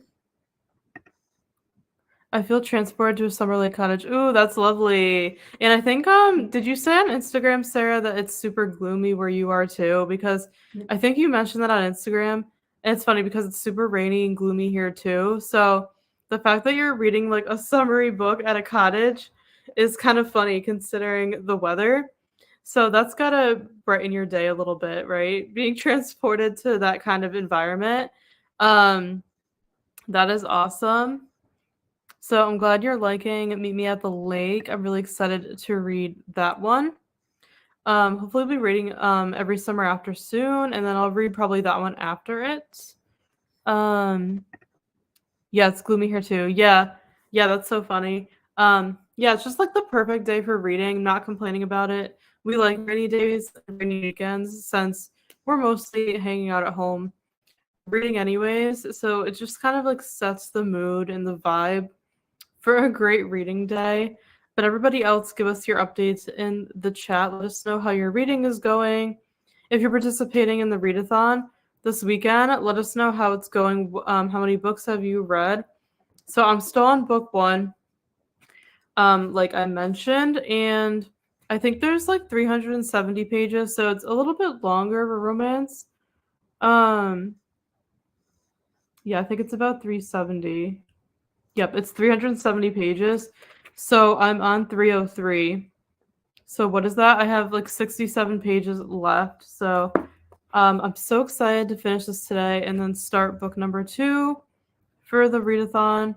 I feel transported to a summer lake cottage. Ooh, that's lovely. And I think did you say on Instagram, Sarah, that it's super gloomy where you are too? Because I think you mentioned that on Instagram. And it's funny because it's super rainy and gloomy here too. So the fact that you're reading like a summery book at a cottage is kind of funny considering the weather. So that's gotta brighten your day a little bit, right? Being transported to that kind of environment. Um, that is awesome. So I'm glad you're liking Meet Me at the Lake. I'm really excited to read that one. Hopefully I'll be reading every summer after soon, and then I'll read probably that one after it. Yeah, it's gloomy here too. Yeah, that's so funny. Yeah, it's just like the perfect day for reading. I'm not complaining about it. We like rainy days and rainy weekends since we're mostly hanging out at home reading anyways. So it just kind of like sets the mood and the vibe for a great reading day. But everybody else, give us your updates in the chat. Let us know how your reading is going. If you're participating in the Readathon this weekend, let us know how it's going. How many books have you read? So I'm still on book 1, like I mentioned, and I think there's like 370 pages, so it's a little bit longer of a romance. Yeah, I think it's about 370. Yep, it's 370 pages. So I'm on 303. So what is that? I have like 67 pages left. So I'm so excited to finish this today and then start book number 2 for the readathon.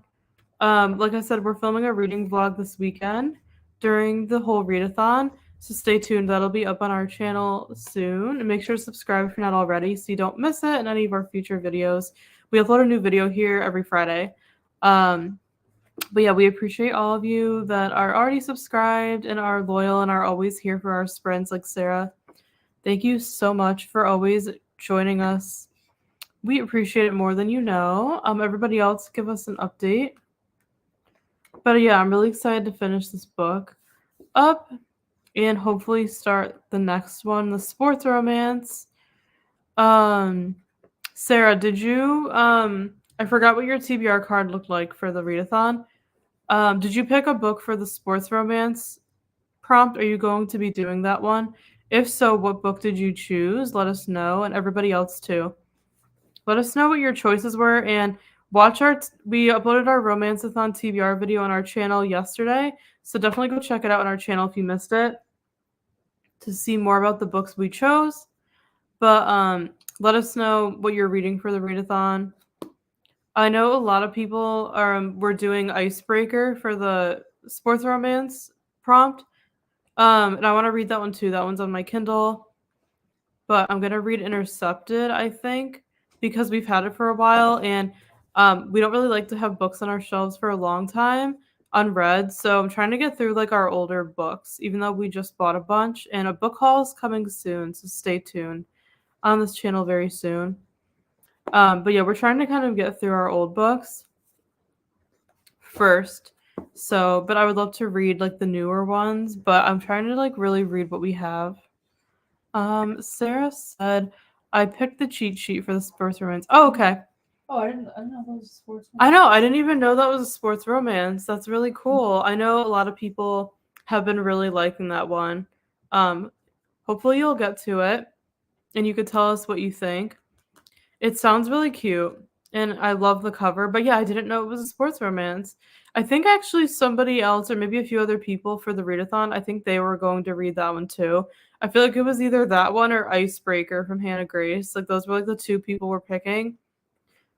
Like I said, we're filming a reading vlog this weekend during the whole readathon. So stay tuned. That'll be up on our channel soon. And make sure to subscribe if you're not already so you don't miss it in any of our future videos. We upload a new video here every Friday. But yeah, we appreciate all of you that are already subscribed and are loyal and are always here for our sprints, like Sarah. Thank you so much for always joining us. We appreciate it more than you know. Everybody else, give us an update. But yeah, I'm really excited to finish this book up and hopefully start the next one, the sports romance. Sarah, did you I forgot what your TBR card looked like for the readathon. Did you pick a book for the sports romance prompt? Are you going to be doing that one? If so, what book did you choose? Let us know, and everybody else too. Let us know what your choices were, and watch we uploaded our Romanceathon TBR video on our channel yesterday, so definitely go check it out on our channel if you missed it to see more about the books we chose. But let us know what you're reading for the readathon. I know a lot of people were doing icebreaker for the sports romance prompt. And I want to read that one too. That one's on my Kindle, but I'm gonna read Intercepted, I think, because we've had it for a while, and we don't really like to have books on our shelves for a long time unread. So I'm trying to get through like our older books, even though we just bought a bunch, and a book haul is coming soon. So stay tuned on this channel very soon. But yeah, we're trying to kind of get through our old books first. So, but I would love to read like the newer ones, but I'm trying to like really read what we have. Sarah said I picked the cheat sheet for the sports romance. Oh, okay. Oh, I didn't know that was a sports I one. know. I didn't even know that was a sports romance. That's really cool. I know a lot of people have been really liking that one. Um, Hopefully you'll get to it and you could tell us what you think. It sounds really cute and I love the cover. But yeah, I didn't know it was a sports romance. I think actually somebody else or maybe a few other people for the readathon, I think they were going to read that one too. I feel like it was either that one or Icebreaker from Hannah Grace. Like those were like the two people were picking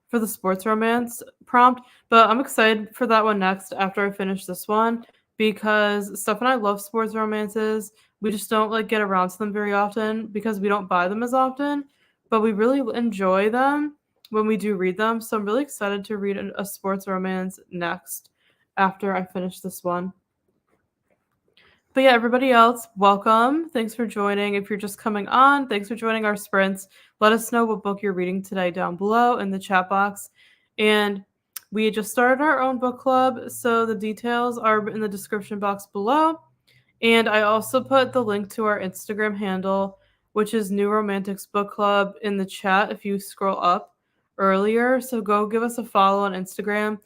for the sports romance prompt. But I'm excited for that one next after I finish this one because Steph and I love sports romances. We just don't like get around to them very often because we don't buy them as often, but we really enjoy them when we do read them. So I'm really excited to read a sports romance next after I finish this one. But yeah, everybody else, welcome. Thanks for joining. If you're just coming on, thanks for joining our sprints. Let us know what book you're reading today down below in the chat box. And we just started our own book club, so the details are in the description box below. And I also put the link to our Instagram handle, which is New Romantics Book Club, in the chat if you scroll up earlier. So go give us a follow on Instagram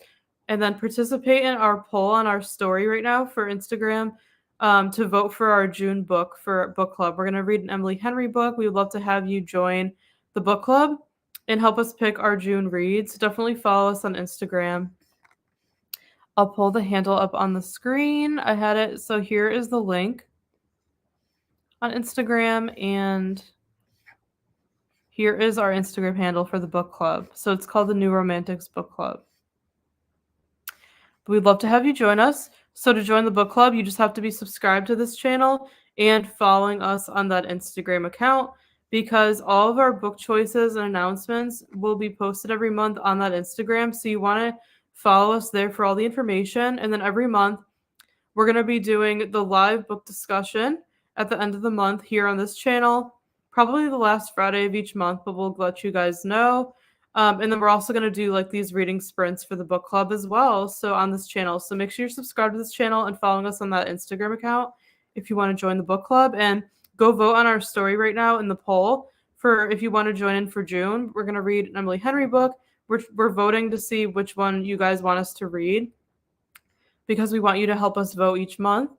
and then participate in our poll on our story right now for Instagram to vote for our June book for book club. We're going to read an Emily Henry book. We would love to have you join the book club and help us pick our June reads. So definitely follow us on Instagram. I'll pull the handle up on the screen. I had it. So here is the link on Instagram, and here is our Instagram handle for the book club. So it's called the New Romantics Book Club. We'd love to have you join us. So to join the book club, you just have to be subscribed to this channel and following us on that Instagram account because all of our book choices and announcements will be posted every month on that Instagram. So you want to follow us there for all the information. And then every month, we're going to be doing the live book discussion at the end of the month here on this channel, probably the last Friday of each month, but we'll let you guys know. And then we're also going to do like these reading sprints for the book club as well. So on this channel. So make sure you're subscribed to this channel and following us on that Instagram account if you want to join the book club. And go vote on our story right now in the poll for if you want to join in for June. We're going to read an Emily Henry book. We're voting to see which one you guys want us to read because we want you to help us vote each month.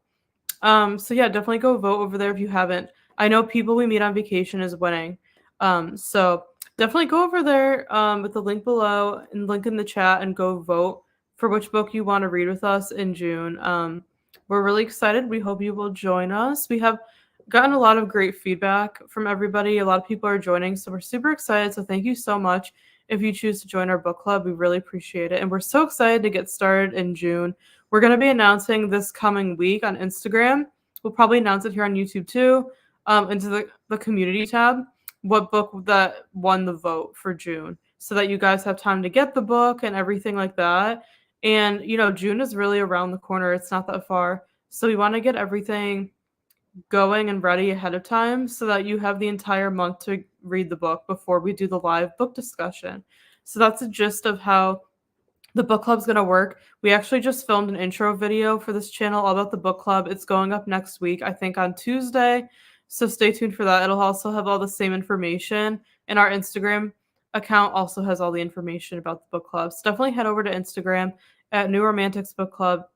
So yeah, definitely go vote over there if you haven't. I know People We Meet on Vacation is winning. So definitely go over there with the link below and link in the chat and go vote for which book you want to read with us in June. We're really excited. We hope you will join us. We have gotten a lot of great feedback from everybody. A lot of people are joining, so we're super excited. So thank you so much if you choose to join our book club. We really appreciate it. And we're so excited to get started in June. We're going to be announcing this coming week on Instagram. We'll probably announce it here on YouTube too, into the community tab, what book that won the vote for June, so that you guys have time to get the book and everything like that. And, you know, June is really around the corner. It's not that far. So we want to get everything going and ready ahead of time so that you have the entire month to read the book before we do the live book discussion. So that's a gist of how the book club's going to work. We actually just filmed an intro video for this channel all about the book club. It's going up next week, I think on Tuesday. So stay tuned for that. It'll also have all the same information. And our Instagram account also has all the information about the book club. So definitely head over to Instagram at New Romantics Book Club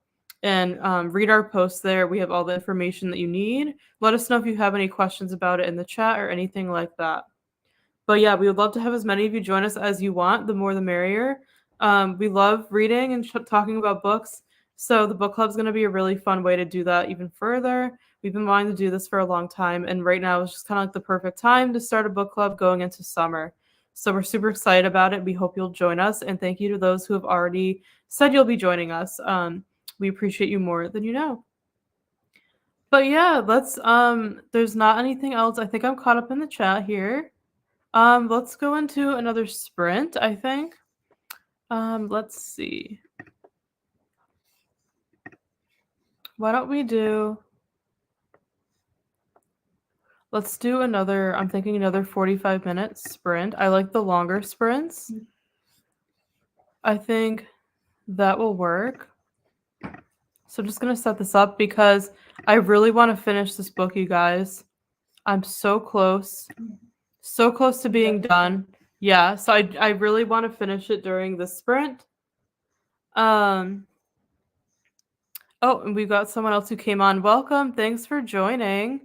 and read our posts there. We have all the information that you need. Let us know if you have any questions about it in the chat or anything like that. But yeah, we would love to have as many of you join us as you want. The more the merrier. We love reading and talking about books. So the book club is going to be a really fun way to do that even further. We've been wanting to do this for a long time. And right now is just kind of like the perfect time to start a book club going into summer. So we're super excited about it. We hope you'll join us. And thank you to those who have already said you'll be joining us. We appreciate you more than you know. But yeah, there's not anything else. I think I'm caught up in the chat here. Let's go into another sprint, I think. Let's see. Why don't we let's do I'm thinking another 45-minute sprint. I like the longer sprints. I think that will work. So I'm just going to set this up because I really want to finish this book, you guys. I'm so close. So close to being done. Yeah, so I really want to finish it during the sprint. Oh, and we've got someone else who came on. Welcome. Thanks for joining.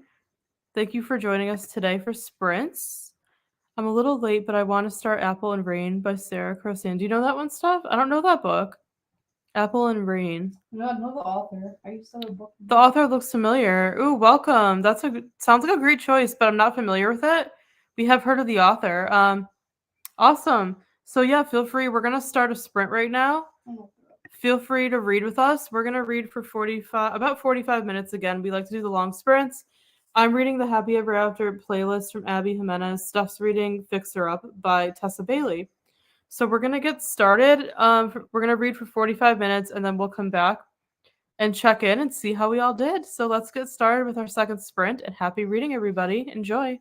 Thank you for joining us today for sprints. I'm a little late, but I want to start Apple and Rain by Sarah Crossan. Do you know that one, Steph? I don't know that book. Apple and Rain. No, I know the author. I used to have a book. The author looks familiar. Ooh, welcome. Sounds like a great choice, but I'm not familiar with it. We have heard of the author. Awesome. So yeah, feel free. We're gonna start a sprint right now. Feel free to read with us. We're gonna read for about 45 minutes again. We like to do the long sprints. I'm reading the Happy Ever After playlist from Abby Jimenez. Steph's reading Fix Her Up by Tessa Bailey. So we're gonna get started. We're gonna read for 45 minutes and then we'll come back and check in and see how we all did. So let's get started with our second sprint and happy reading, everybody. Enjoy.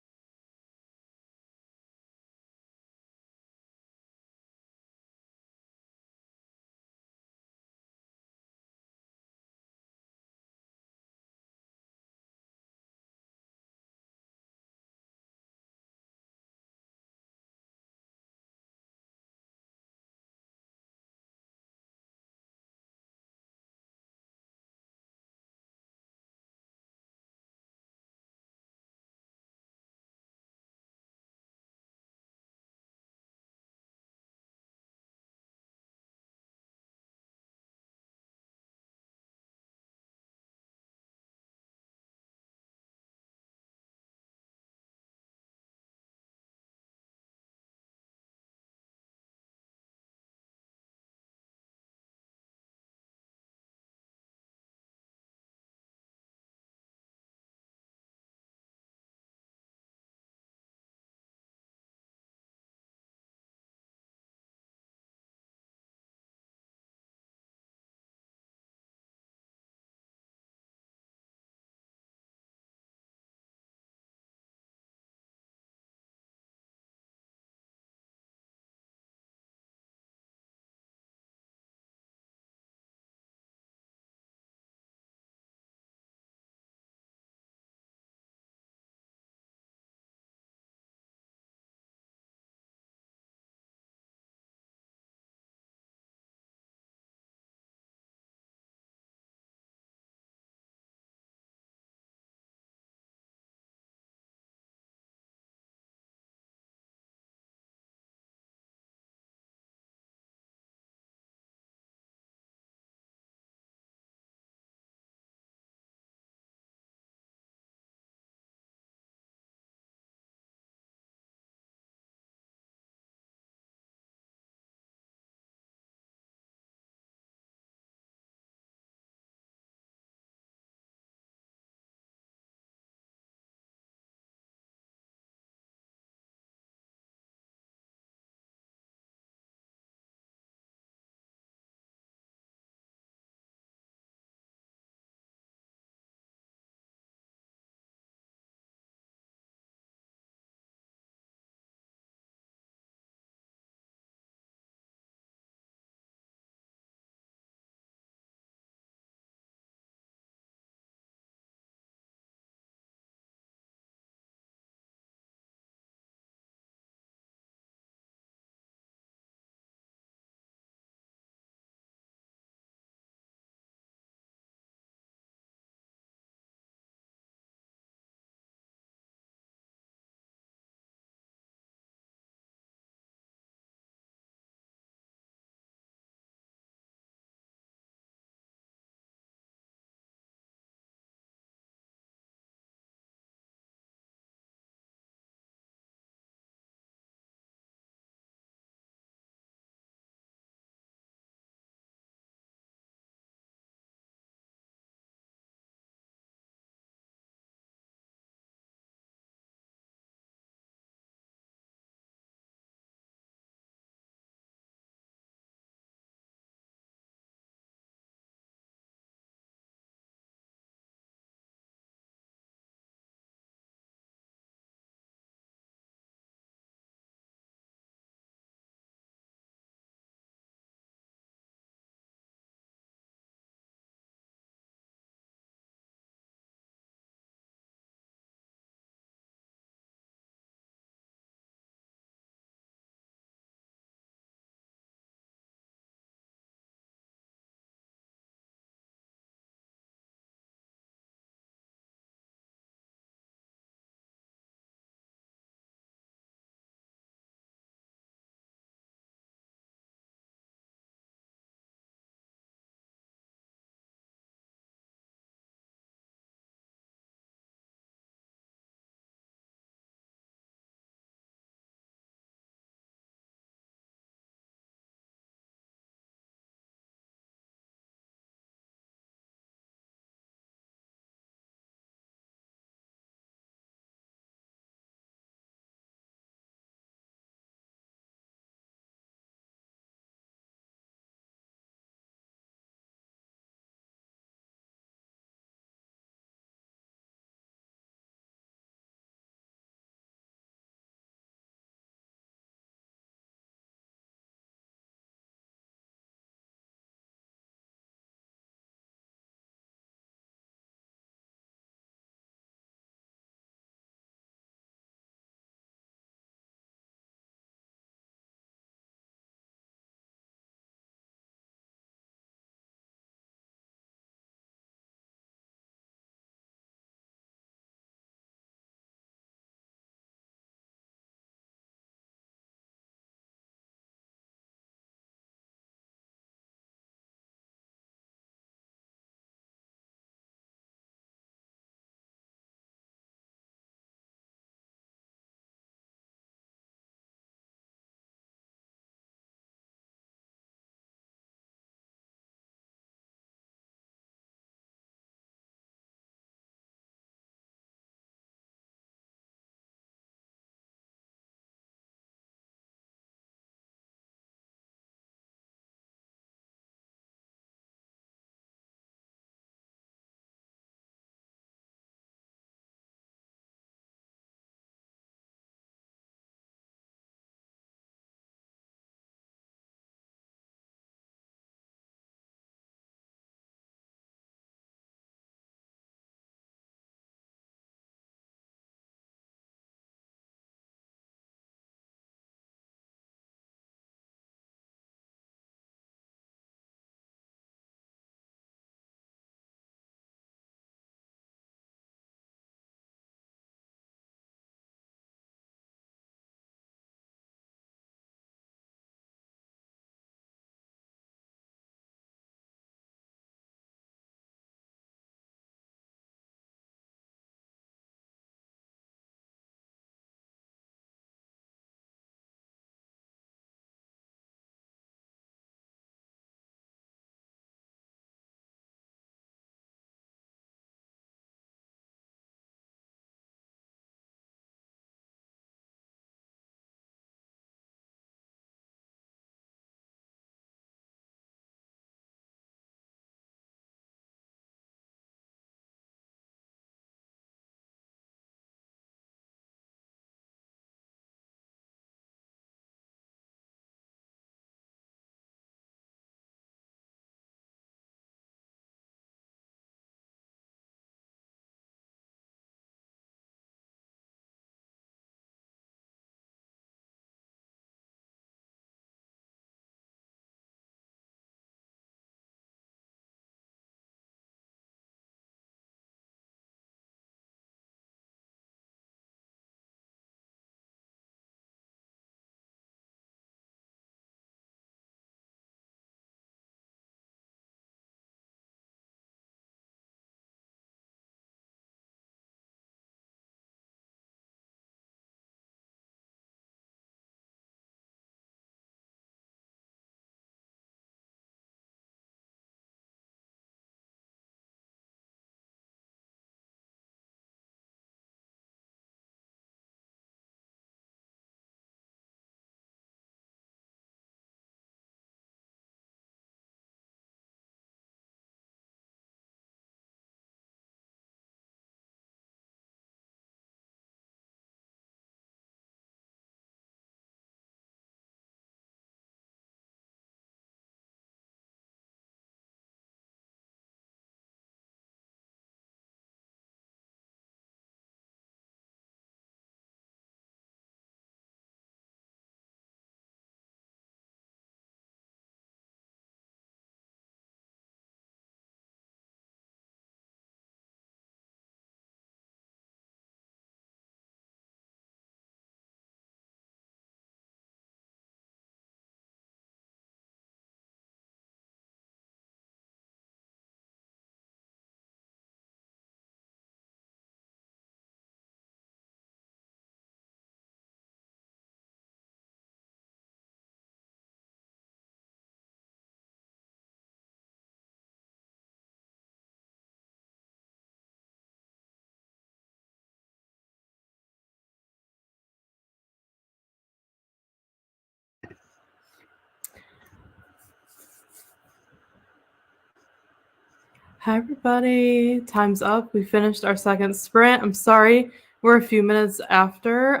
Hi, everybody. Time's up. We finished our second sprint. I'm sorry we're a few minutes after.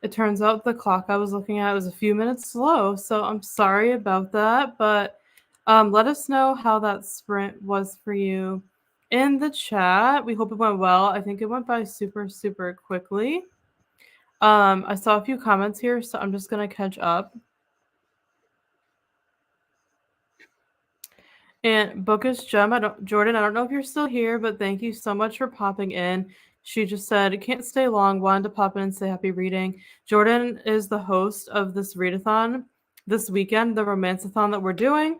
It turns out the clock I was looking at was a few minutes slow, so I'm sorry about that. But let us know how that sprint was for you in the chat. We hope it went well. I think it went by super, super quickly. I saw a few comments here, so I'm just gonna catch up. And Bookish Gem, Jordan, I don't know if you're still here, but thank you so much for popping in. She just said, can't stay long, wanted to pop in and say happy reading. Jordan is the host of this readathon this weekend, the Romanceathon that we're doing.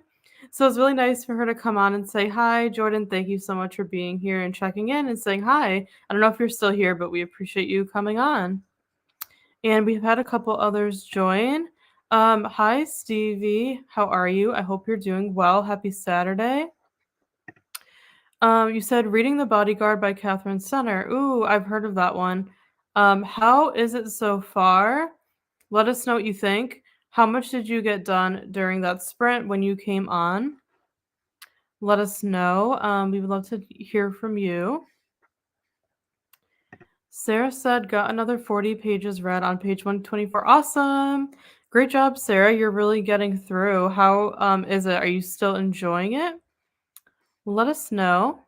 So it's really nice for her to come on and say hi. Jordan, thank you so much for being here and checking in and saying hi. I don't know if you're still here, but we appreciate you coming on. And we've had a couple others join. Hi, Stevie. How are you? I hope you're doing well. Happy Saturday. You said Reading the Bodyguard by Catherine Senner. Ooh, I've heard of that one. How is it so far? Let us know what you think. How much did you get done during that sprint when you came on? Let us know. We would love to hear from you. Sarah said, got another 40 pages read on page 124. Awesome. Great job, Sarah. You're really getting through. How is it? Are you still enjoying it? Let us know.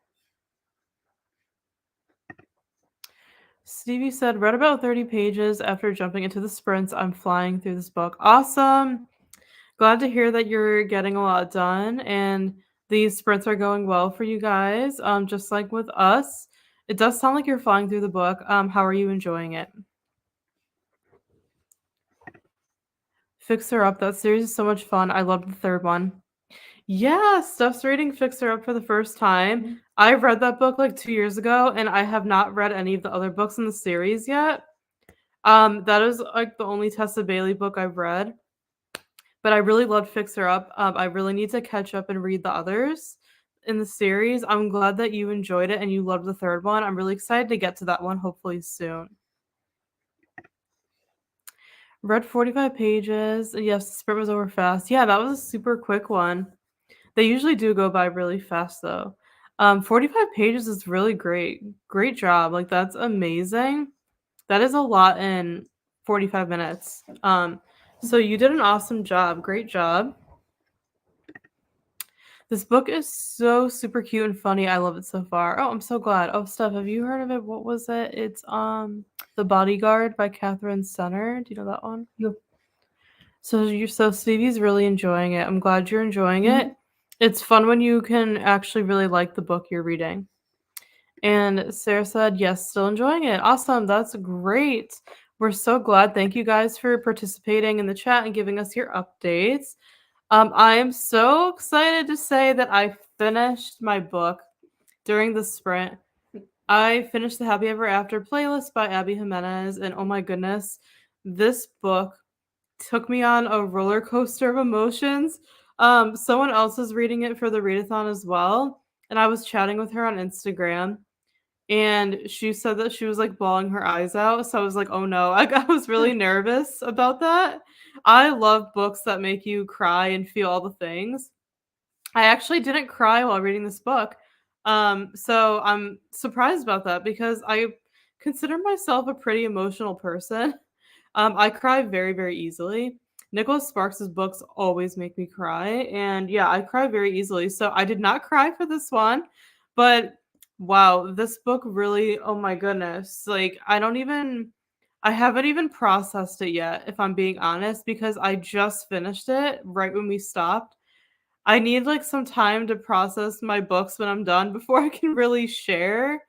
Stevie said, read about 30 pages after jumping into the sprints. I'm flying through this book. Awesome. Glad to hear that you're getting a lot done and these sprints are going well for you guys. Just like with us. It does sound like you're flying through the book. How are you enjoying it? Fix Her Up. That series is so much fun. I love the third one. Yeah, Steph's reading Fix Her Up for the first time. I read that book like 2 years ago, and I have not read any of the other books in the series yet. That is like the only Tessa Bailey book I've read. But I really loved Fix Her Up. I really need to catch up and read the others in the series. I'm glad that you enjoyed it and you loved the third one. I'm really excited to get to that one hopefully soon. Read 45 pages. Yes, the sprint was over fast. Yeah, that was a super quick one. They usually do go by really fast though. 45 pages is really great. Great job. Like that's amazing. That is a lot in 45 minutes. So you did an awesome job. Great job. This book is so super cute and funny. I love it so far. Oh, I'm so glad. Oh, Steph, have you heard of it? What was it? It's The Bodyguard by Catherine Senner. Do you know that one? Yep. So Stevie's really enjoying it. I'm glad you're enjoying it. It's fun when you can actually really like the book you're reading. And Sarah said, yes, still enjoying it. Awesome. That's great. We're so glad. Thank you guys for participating in the chat and giving us your updates. I am so excited to say that I finished my book during the sprint. I finished the Happy Ever After playlist by Abby Jimenez, and oh my goodness, this book took me on a roller coaster of emotions. Someone else was reading it for the readathon as well, and I was chatting with her on Instagram, and she said that she was like bawling her eyes out. So I was like, oh no, I was really nervous about that. I love books that make you cry and feel all the things. I actually didn't cry while reading this book. So I'm surprised about that because I consider myself a pretty emotional person. I cry very, very easily. Nicholas Sparks' books always make me cry. And yeah, I cry very easily. So I did not cry for this one. But wow, this book really, oh my goodness. Like, I haven't even processed it yet, if I'm being honest, because I just finished it right when we stopped. I need like some time to process my books when I'm done before I can really share.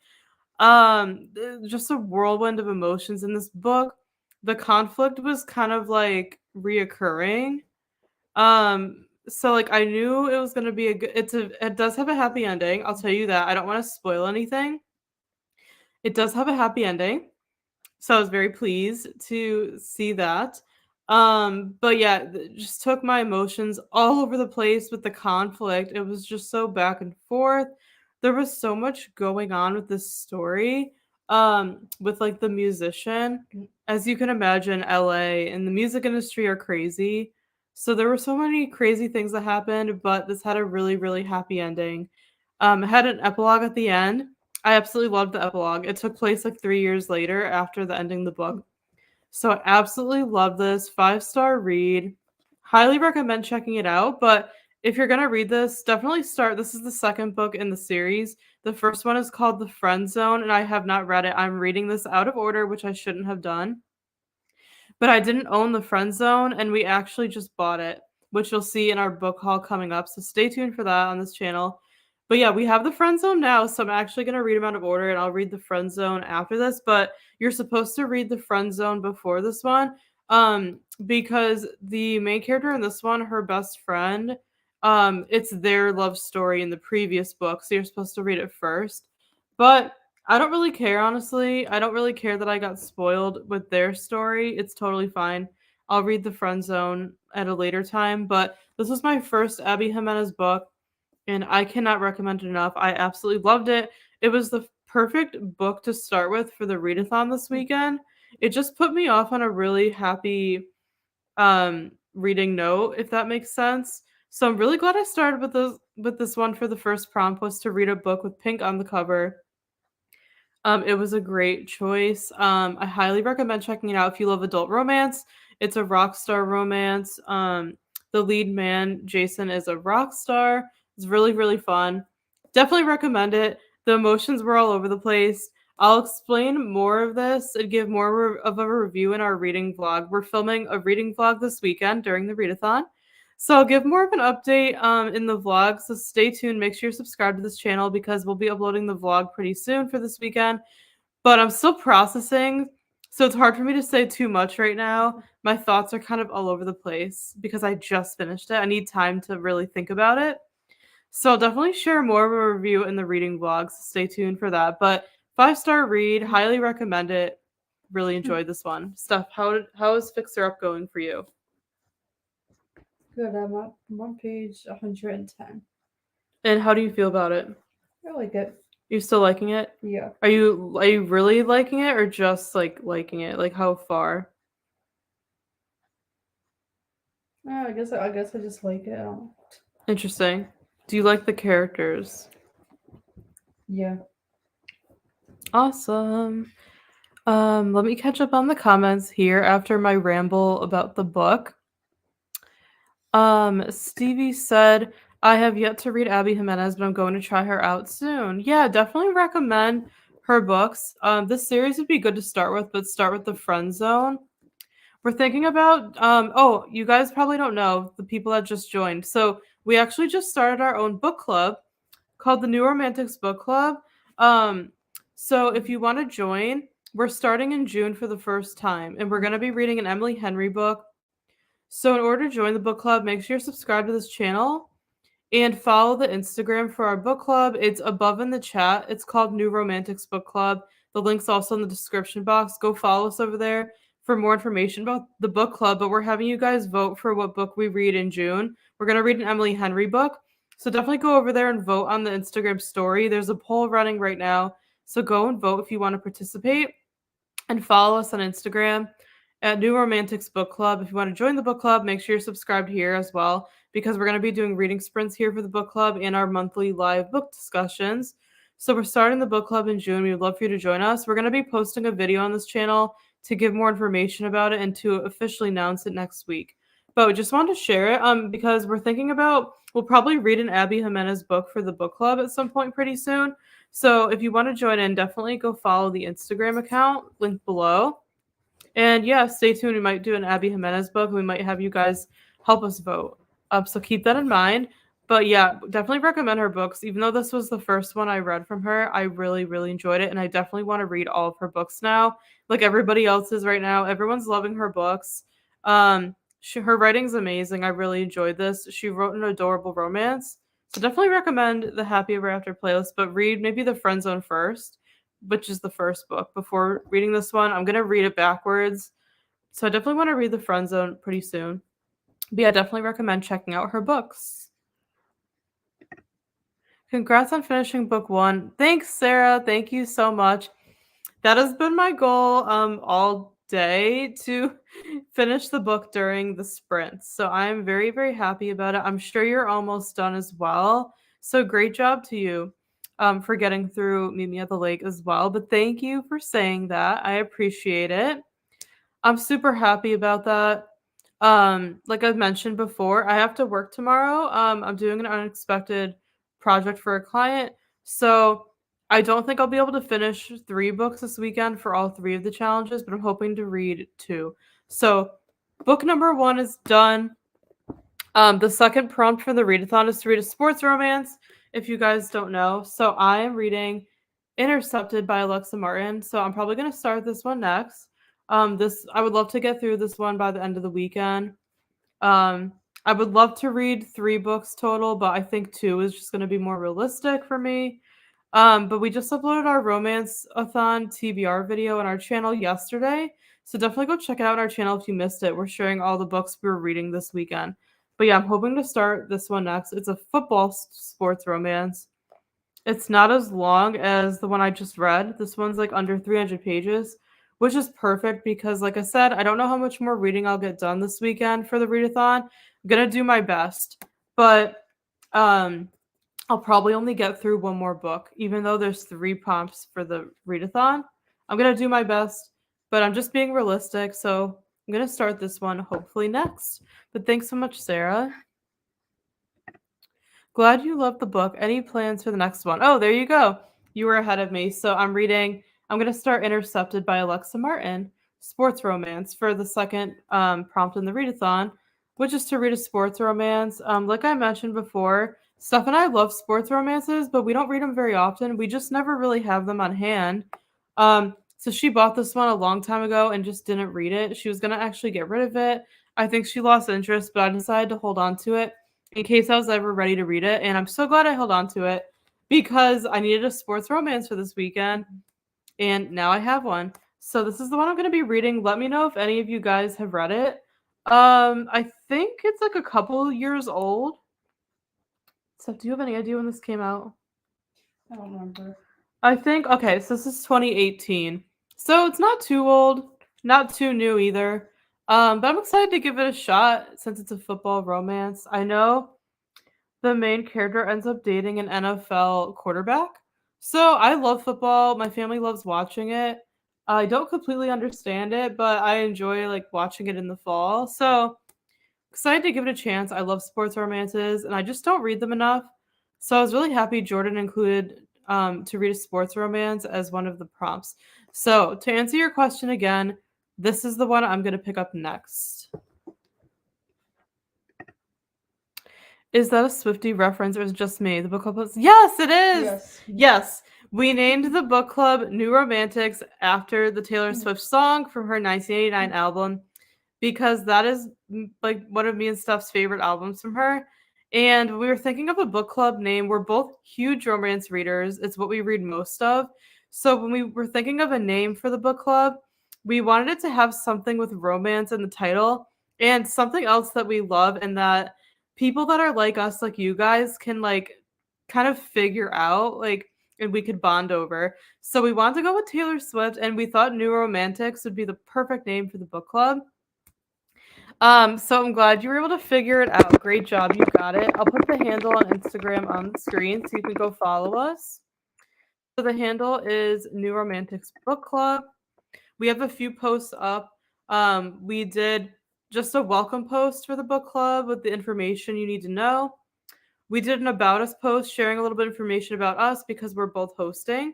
Just a whirlwind of emotions in this book. The conflict was kind of like reoccurring. So like I knew it was gonna be it does have a happy ending. I'll tell you that. I don't want to spoil anything. It does have a happy ending. So I was very pleased to see that. But yeah, it just took my emotions all over the place with the conflict. It was just so back and forth. There was so much going on with this story. With like the musician. As you can imagine, LA and the music industry are crazy. So there were so many crazy things that happened, but this had a really, really happy ending. It had an epilogue at the end. I absolutely loved the epilogue. It took place like 3 years later after the ending of the book. So I absolutely love this. 5-star read. Highly recommend checking it out. But if you're going to read this, definitely start. This is the second book in the series. The first one is called The Friend Zone, and I have not read it. I'm reading this out of order, which I shouldn't have done. But I didn't own The Friend Zone, and we actually just bought it, which you'll see in our book haul coming up. So stay tuned for that on this channel. But yeah, we have The Friend Zone now, so I'm actually going to read them out of order, and I'll read The Friend Zone after this. But you're supposed to read The Friend Zone before this one, because the main character in this one, her best friend, it's their love story in the previous book, so you're supposed to read it first. But I don't really care, honestly. I don't really care that I got spoiled with their story. It's totally fine. I'll read The Friend Zone at a later time, but this was my first Abby Jimenez book, and I cannot recommend it enough. I absolutely loved it. It was the perfect book to start with for the Readathon this weekend. It just put me off on a really happy reading note, if that makes sense. So I'm really glad I started with this one for the first prompt was to read a book with pink on the cover. It was a great choice. I highly recommend checking it out if you love adult romance. It's a rock star romance. The lead man, Jason, is a rock star. It's really, really fun. Definitely recommend it. The emotions were all over the place. I'll explain more of this and give more of a review in our reading vlog. We're filming a reading vlog this weekend during the readathon. So I'll give more of an update in the vlog. So stay tuned. Make sure you're subscribed to this channel because we'll be uploading the vlog pretty soon for this weekend. But I'm still processing, so it's hard for me to say too much right now. My thoughts are kind of all over the place because I just finished it. I need time to really think about it. So I'll definitely share more of a review in the reading vlog, so stay tuned for that. But 5-star read, highly recommend it. Really enjoyed this one. Steph, how is Fixer Up going for you? Good. I'm on page 110. And how do you feel about it? I like it. You still liking it? Yeah. Are you really liking it or just like liking it? Like how far? I guess I just like it. Interesting. Do you like the characters? Yeah. Awesome. Let me catch up on the comments here after my ramble about the book. Stevie said, I have yet to read Abby Jimenez, but I'm going to try her out soon. Yeah, definitely recommend her books. This series would be good to start with, but start with The Friend Zone. We're thinking about, oh, you guys probably don't know, the people that just joined. So we actually just started our own book club called the New Romantics Book Club. So if you want to join, we're starting in June for the first time, and we're going to be reading an Emily Henry book. So in order to join the book club, make sure you're subscribed to this channel and follow the Instagram for our book club. It's above in the chat. It's called New Romantics Book Club. The link's also in the description box. Go follow us over there for more information about the book club. But we're having you guys vote for what book we read in June. We're going to read an Emily Henry book. So definitely go over there and vote on the Instagram story. There's a poll running right now. So go and vote if you want to participate. And follow us on Instagram at New Romantics Book Club. If you want to join the book club, make sure you're subscribed here as well because we're going to be doing reading sprints here for the book club and our monthly live book discussions. So we're starting the book club in June. We would love for you to join us. We're going to be posting a video on this channel to give more information about it and to officially announce it next week. But we just wanted to share it because we're thinking about, we'll probably read an Abby Jimenez book for the book club at some point pretty soon. So if you want to join in, definitely go follow the Instagram account linked below. And yeah, stay tuned. We might do an Abby Jimenez book. We might have you guys help us vote. So keep that in mind. But yeah, definitely recommend her books. Even though this was the first one I read from her, I really, really enjoyed it. And I definitely want to read all of her books now. Like everybody else is right now. Everyone's loving her books. Her writing's amazing. I really enjoyed this. She wrote an adorable romance. So definitely recommend the Happy Ever After playlist, but read maybe The Friend Zone first, which is the first book. Before reading this one, I'm going to read it backwards. So I definitely want to read The Friend Zone pretty soon. But yeah, definitely recommend checking out her books. Congrats on finishing book 1. Thanks, Sarah. Thank you so much. That has been my goal all day to finish the book during the sprints. So I'm very, very happy about it. I'm sure you're almost done as well. So great job to you for getting through Meet Me at the Lake as well. But thank you for saying that. I appreciate it. I'm super happy about that. Like I've mentioned before, I have to work tomorrow. I'm doing an unexpected project for a client. So I don't think I'll be able to finish 3 books this weekend for all 3 of the challenges, but I'm hoping to read 2. So book number 1 is done. The second prompt for the readathon is to read a sports romance, if you guys don't know. So I am reading Intercepted by Alexa Martin. So I'm probably going to start this one next. This I would love to get through this one by the end of the weekend. I would love to read 3 books total, but I think 2 is just going to be more realistic for me. But we just uploaded our Romanceathon TBR video on our channel yesterday. So definitely go check it out on our channel if you missed it. We're sharing all the books we were reading this weekend. But yeah, I'm hoping to start this one next. It's a football sports romance. It's not as long as the one I just read. This one's like under 300 pages, which is perfect because, like I said, I don't know how much more reading I'll get done this weekend for the readathon. I'm going to do my best. But I'll probably only get through 1 more book, even though there's 3 prompts for the readathon. I'm going to do my best, but I'm just being realistic. So I'm going to start this one hopefully next. But thanks so much, Sarah. Glad you loved the book. Any plans for the next one? Oh, there you go. You were ahead of me. So I'm going to start Intercepted by Alexa Martin, sports romance, for the second prompt in the readathon, which is to read a sports romance. Like I mentioned before, Steph and I love sports romances, but we don't read them very often. We just never really have them on hand. So she bought this one a long time ago and just didn't read it. She was going to actually get rid of it. I think she lost interest, but I decided to hold on to it in case I was ever ready to read it. And I'm so glad I held on to it because I needed a sports romance for this weekend. And now I have one. So this is the one I'm going to be reading. Let me know if any of you guys have read it. I think it's like a couple years old. So do you have any idea when this came out? I don't remember. I think, okay, so this is 2018. So it's not too old, not too new either. But I'm excited to give it a shot since it's a football romance. I know the main character ends up dating an NFL quarterback. So I love football. My family loves watching it. I don't completely understand it, but I enjoy like watching it in the fall. So excited to give it a chance. I love sports romances and I just don't read them enough. So I was really happy Jordan included to read a sports romance as one of the prompts. So to answer your question again, this is the one I'm going to pick up next. Is that a Swiftie reference or is it just me? The book club was... Yes, it is! Yes. We named the book club New Romantics after the Taylor Swift song from her 1989 album because that is like one of me and Steph's favorite albums from her. And we were thinking of a book club name. We're both huge romance readers. It's what we read most of. So when we were thinking of a name for the book club, we wanted it to have something with romance in the title and something else that we love and that people that are like us, like you guys, can like kind of figure out, like, and we could bond over. So we wanted to go with Taylor Swift and we thought New Romantics would be the perfect name for the book club. So I'm glad you were able to figure it out. Great job. You got it. I'll put the handle on Instagram on the screen so you can go follow us. So the handle is New Romantics Book Club. We have a few posts up. We did just a welcome post for the book club with the information you need to know. We did an about us post sharing a little bit of information about us because we're both hosting.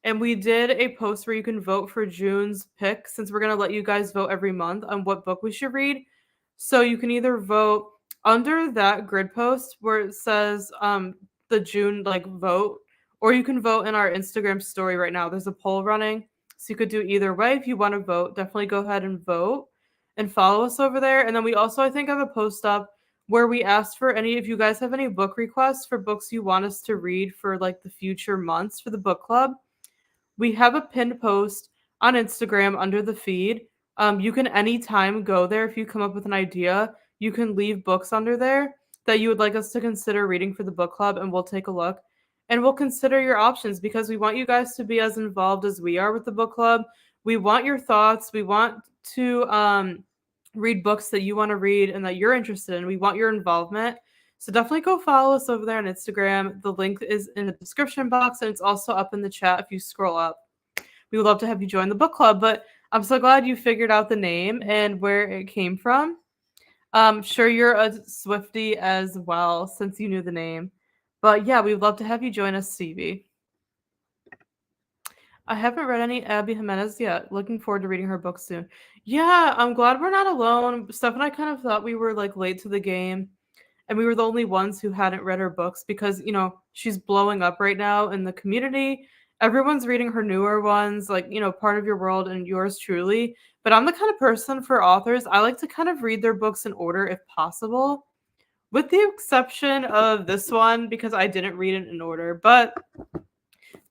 And we did a post where you can vote for June's pick since we're going to let you guys vote every month on what book we should read. So you can either vote under that grid post where it says the June like vote, or you can vote in our Instagram story right now. There's a poll running. So you could do either way. If you want to vote, definitely go ahead and vote and follow us over there. And then we also, I think, have a post up where we asked for any, if you guys have any book requests for books you want us to read for like the future months for the book club. We have a pinned post on Instagram under the feed. You can anytime go there. If you come up with an idea, you can leave books under there that you would like us to consider reading for the book club, and we'll take a look. And we'll consider your options because we want you guys to be as involved as we are with the book club. We want your thoughts. We want to read books that you want to read and that you're interested in. We want your involvement. So definitely go follow us over there on Instagram. The link is in the description box and it's also up in the chat if you scroll up. We would love to have you join the book club, but I'm so glad you figured out the name and where it came from. Sure you're a Swiftie as well since you knew the name. But yeah, we'd love to have you join us, Stevie. I haven't read any Abby Jimenez yet. Looking forward to reading her book soon. Yeah, I'm glad we're not alone. Steph and I kind of thought we were like late to the game and we were the only ones who hadn't read her books because, she's blowing up right now in the community. Everyone's reading her newer ones, like, Part of Your World and yours truly. But I'm the kind of person for authors, I like to kind of read their books in order if possible, with the exception of this one because I didn't read it in order. But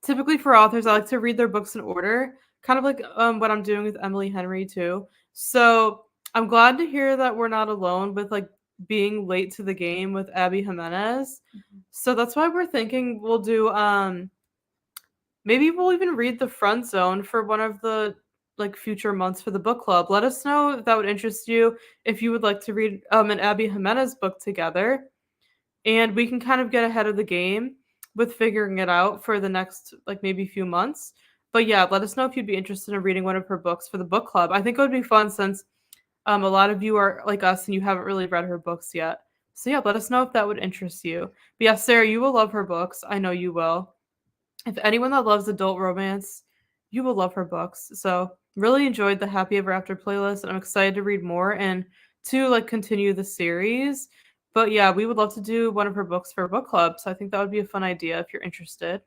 typically for authors, I like to read their books in order, kind of like what I'm doing with Emily Henry too. So I'm glad to hear that we're not alone with like being late to the game with Abby Jimenez. So that's why we're thinking we'll do maybe we'll even read The Front Zone for one of the like future months for the book club. Let us know if that would interest you, if you would like to read an Abby Jimenez book together. And we can kind of get ahead of the game with figuring it out for the next like maybe few months. But yeah, let us know if you'd be interested in reading one of her books for the book club. I think it would be fun since a lot of you are like us and you haven't really read her books yet. So yeah, let us know if that would interest you. But yeah, Sarah, you will love her books. I know you will. If anyone that loves adult romance, you will love her books. So really enjoyed the Happy Ever After playlist, and I'm excited to read more and to like continue the series. But yeah, we would love to do one of her books for a book club. So I think that would be a fun idea if you're interested.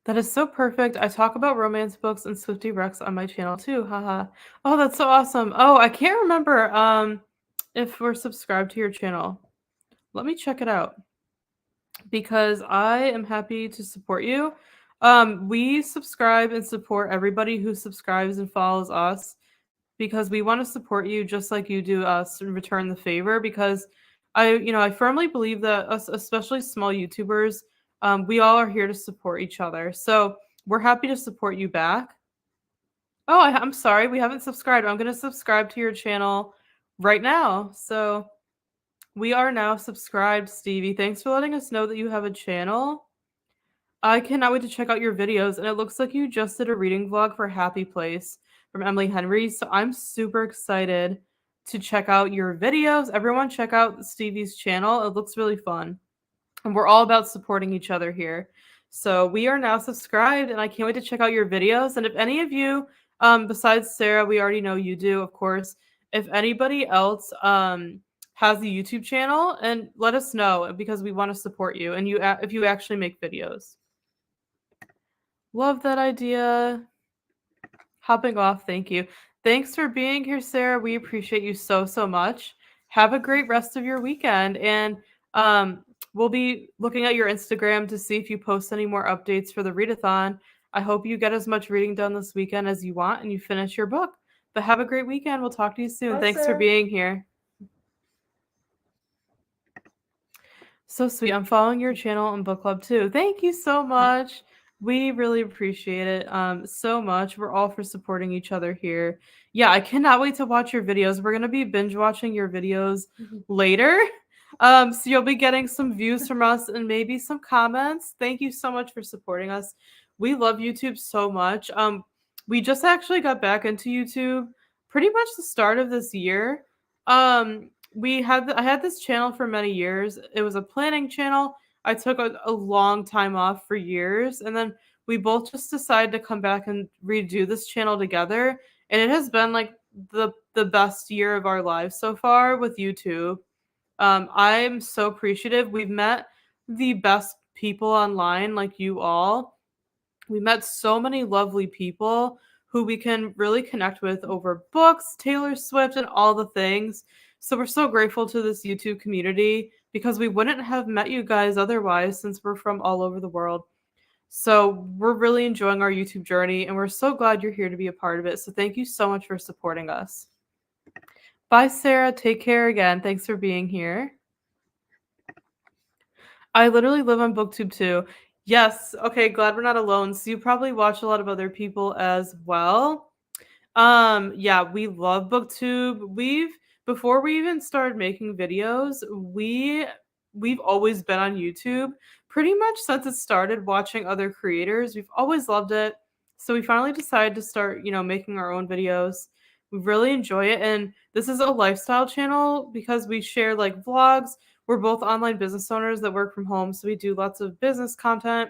That is so perfect. I talk about romance books and Swifty Rex on my channel too. Haha. Oh, that's so awesome. Oh, I can't remember if we're subscribed to your channel. Let me check it out because I am happy to support you. We subscribe and support everybody who subscribes and follows us because we want to support you just like you do us and return the favor because I firmly believe that us, especially small YouTubers, we all are here to support each other. So we're happy to support you back. Oh, I'm sorry, we haven't subscribed. I'm going to subscribe to your channel right now. So we are now subscribed, Stevie. Thanks for letting us know that you have a channel. I cannot wait to check out your videos, and it looks like you just did a reading vlog for Happy Place from Emily Henry, so I'm super excited to check out your videos. Everyone check out Stevie's channel. It looks really fun, and we're all about supporting each other here. So we are now subscribed, and I can't wait to check out your videos. And if any of you, besides Sarah, we already know you do, of course, if anybody else has a YouTube channel, and let us know because we want to support you, and if you actually make videos. Love that idea. Hopping off, thank you. Thanks for being here, Sarah. We appreciate you so, so much. Have a great rest of your weekend. And we'll be looking at your Instagram to see if you post any more updates for the Readathon. I hope you get as much reading done this weekend as you want and you finish your book. But have a great weekend. We'll talk to you soon. Bye, Thanks Sarah. for being here. So sweet. I'm following your channel on book club too. Thank you so much. We really appreciate it so much. We're all for supporting each other here. Yeah, I cannot wait to watch your videos. We're going to be binge watching your videos later. So you'll be getting some views from us and maybe some comments. Thank you so much for supporting us. We love YouTube so much. We just actually got back into YouTube pretty much the start of this year. I had this channel for many years. It was a planning channel. I took a long time off for years, and then we both just decided to come back and redo this channel together. And it has been like the best year of our lives so far with YouTube. I'm so appreciative. We've met the best people online, like you all. We met so many lovely people who we can really connect with over books, Taylor Swift, and all the things. So we're so grateful to this YouTube community because we wouldn't have met you guys otherwise since we're from all over the world. So we're really enjoying our YouTube journey and we're so glad you're here to be a part of it. So thank you so much for supporting us. Bye, Sarah. Take care again. Thanks for being here. I literally live on booktube too. Yes. Okay. Glad we're not alone. So you probably watch a lot of other people as well. Yeah, we love booktube. before we even started making videos, we've always been on YouTube pretty much since it started, watching other creators. We've always loved it. So we finally decided to start, making our own videos. We really enjoy it, and this is a lifestyle channel because we share like vlogs. We're both online business owners that work from home, so we do lots of business content,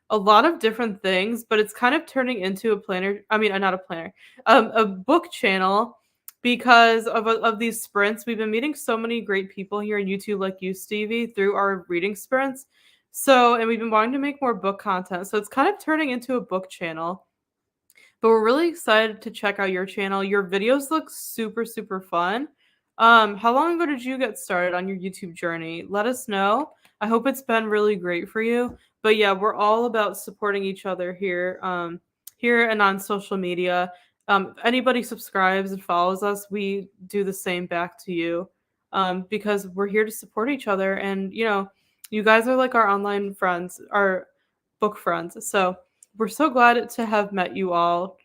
a lot of different things, but it's kind of turning into a planner. I mean, not a planner, a book channel because of these sprints. We've been meeting so many great people here on YouTube, like you, Stevie, through our reading sprints. So, and we've been wanting to make more book content. So it's kind of turning into a book channel. But we're really excited to check out your channel. Your videos look super, super fun. How long ago did you get started on your YouTube journey? Let us know. I hope it's been really great for you. But yeah, we're all about supporting each other here, here and on social media. If anybody subscribes and follows us, we do the same back to you, because we're here to support each other. And you guys are like our online friends, our book friends. So we're so glad to have met you all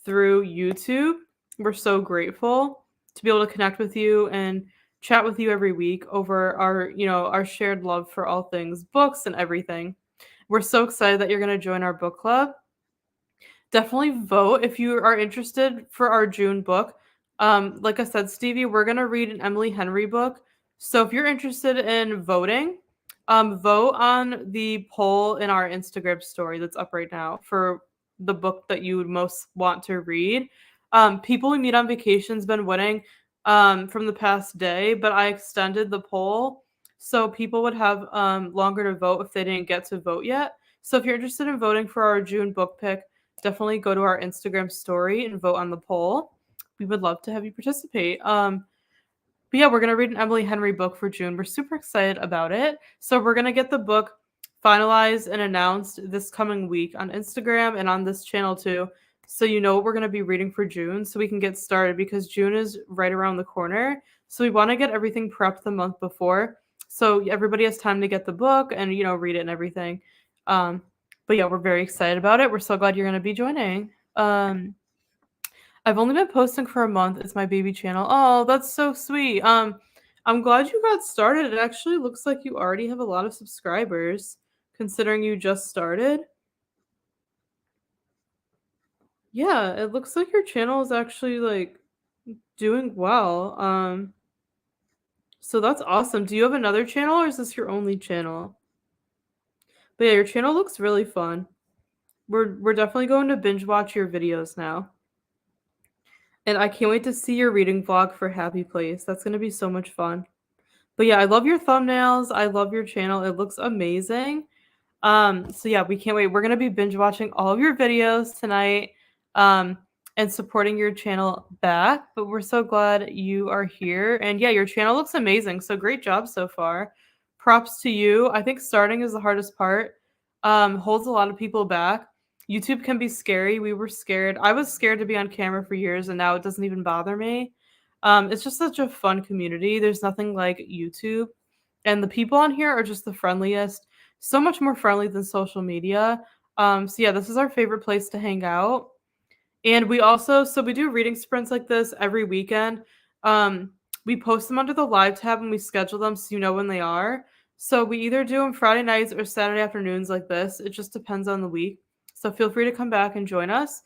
through YouTube. We're so grateful to be able to connect with you and chat with you every week over our shared love for all things books and everything. We're so excited that you're going to join our book club. Definitely vote if you are interested for our June book. Like I said, Stevie, we're going to read an Emily Henry book. So if you're interested in voting, vote on the poll in our Instagram story that's up right now for the book that you would most want to read. People We Meet on Vacation's been winning from the past day, but I extended the poll so people would have longer to vote if they didn't get to vote yet. So if you're interested in voting for our June book pick, definitely go to our Instagram story and vote on the poll. We would love to have you participate. But yeah, we're going to read an Emily Henry book for June. We're super excited about it. So we're going to get the book finalized and announced this coming week on Instagram and on this channel too. So you know what we're going to be reading for June so we can get started, because June is right around the corner. So we want to get everything prepped the month before, so everybody has time to get the book and read it and everything. But yeah, we're very excited about it. We're so glad you're going to be joining. I've only been posting for a month. It's my baby channel. Oh, that's so sweet. I'm glad you got started. It actually looks like you already have a lot of subscribers, considering you just started. Yeah, it looks like your channel is actually like doing well. So that's awesome. Do you have another channel, or is this your only channel? But yeah, your channel looks really fun. We're definitely going to binge watch your videos now. And I can't wait to see your reading vlog for Happy Place. That's going to be so much fun. But yeah, I love your thumbnails. I love your channel. It looks amazing. So yeah, we can't wait. We're going to be binge watching all of your videos tonight, and supporting your channel back. But we're so glad you are here. And yeah, your channel looks amazing. So great job so far. Props to you. I think starting is the hardest part. Holds a lot of people back. YouTube can be scary. We were scared. I was scared to be on camera for years, and now it doesn't even bother me. It's just such a fun community. There's nothing like YouTube. And the people on here are just the friendliest, so much more friendly than social media. So yeah, this is our favorite place to hang out. And we do reading sprints like this every weekend. We post them under the live tab and we schedule them so you know when they are. So we either do them Friday nights or Saturday afternoons like this. It just depends on the week. So feel free to come back and join us.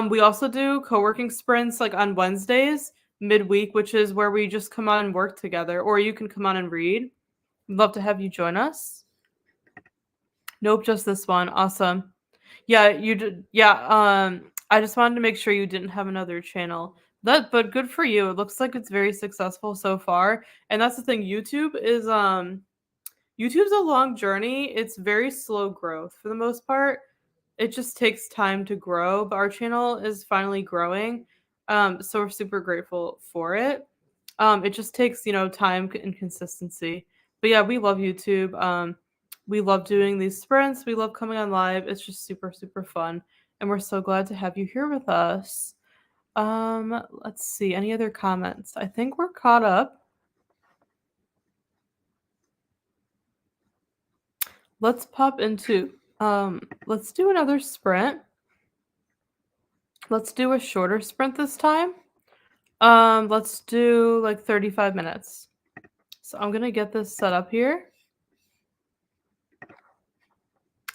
We also do co-working sprints like on Wednesdays midweek, which is where we just come on and work together, or you can come on and read. We'd love to have you join us. Nope, just this one. Awesome. Yeah, you did. Yeah, I just wanted to make sure you didn't have another channel. But good for you. It looks like it's very successful so far. And that's the thing. YouTube's a long journey. It's very slow growth for the most part. It just takes time to grow, but our channel is finally growing. So we're super grateful for it. It just takes, time and consistency. But yeah, we love YouTube. We love doing these sprints. We love coming on live. It's just super, super fun. And we're so glad to have you here with us. Let's see. Any other comments? I think we're caught up. Let's pop into, let's do another sprint. Let's do a shorter sprint this time. Let's do like 35 minutes. So I'm gonna get this set up here.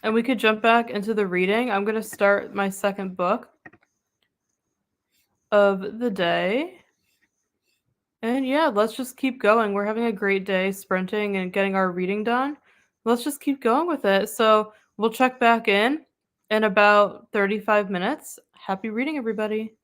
And we could jump back into the reading. I'm gonna start my second book of the day. And yeah, let's just keep going. We're having a great day sprinting and getting our reading done. Let's just keep going with it. So we'll check back in about 35 minutes. Happy reading, everybody.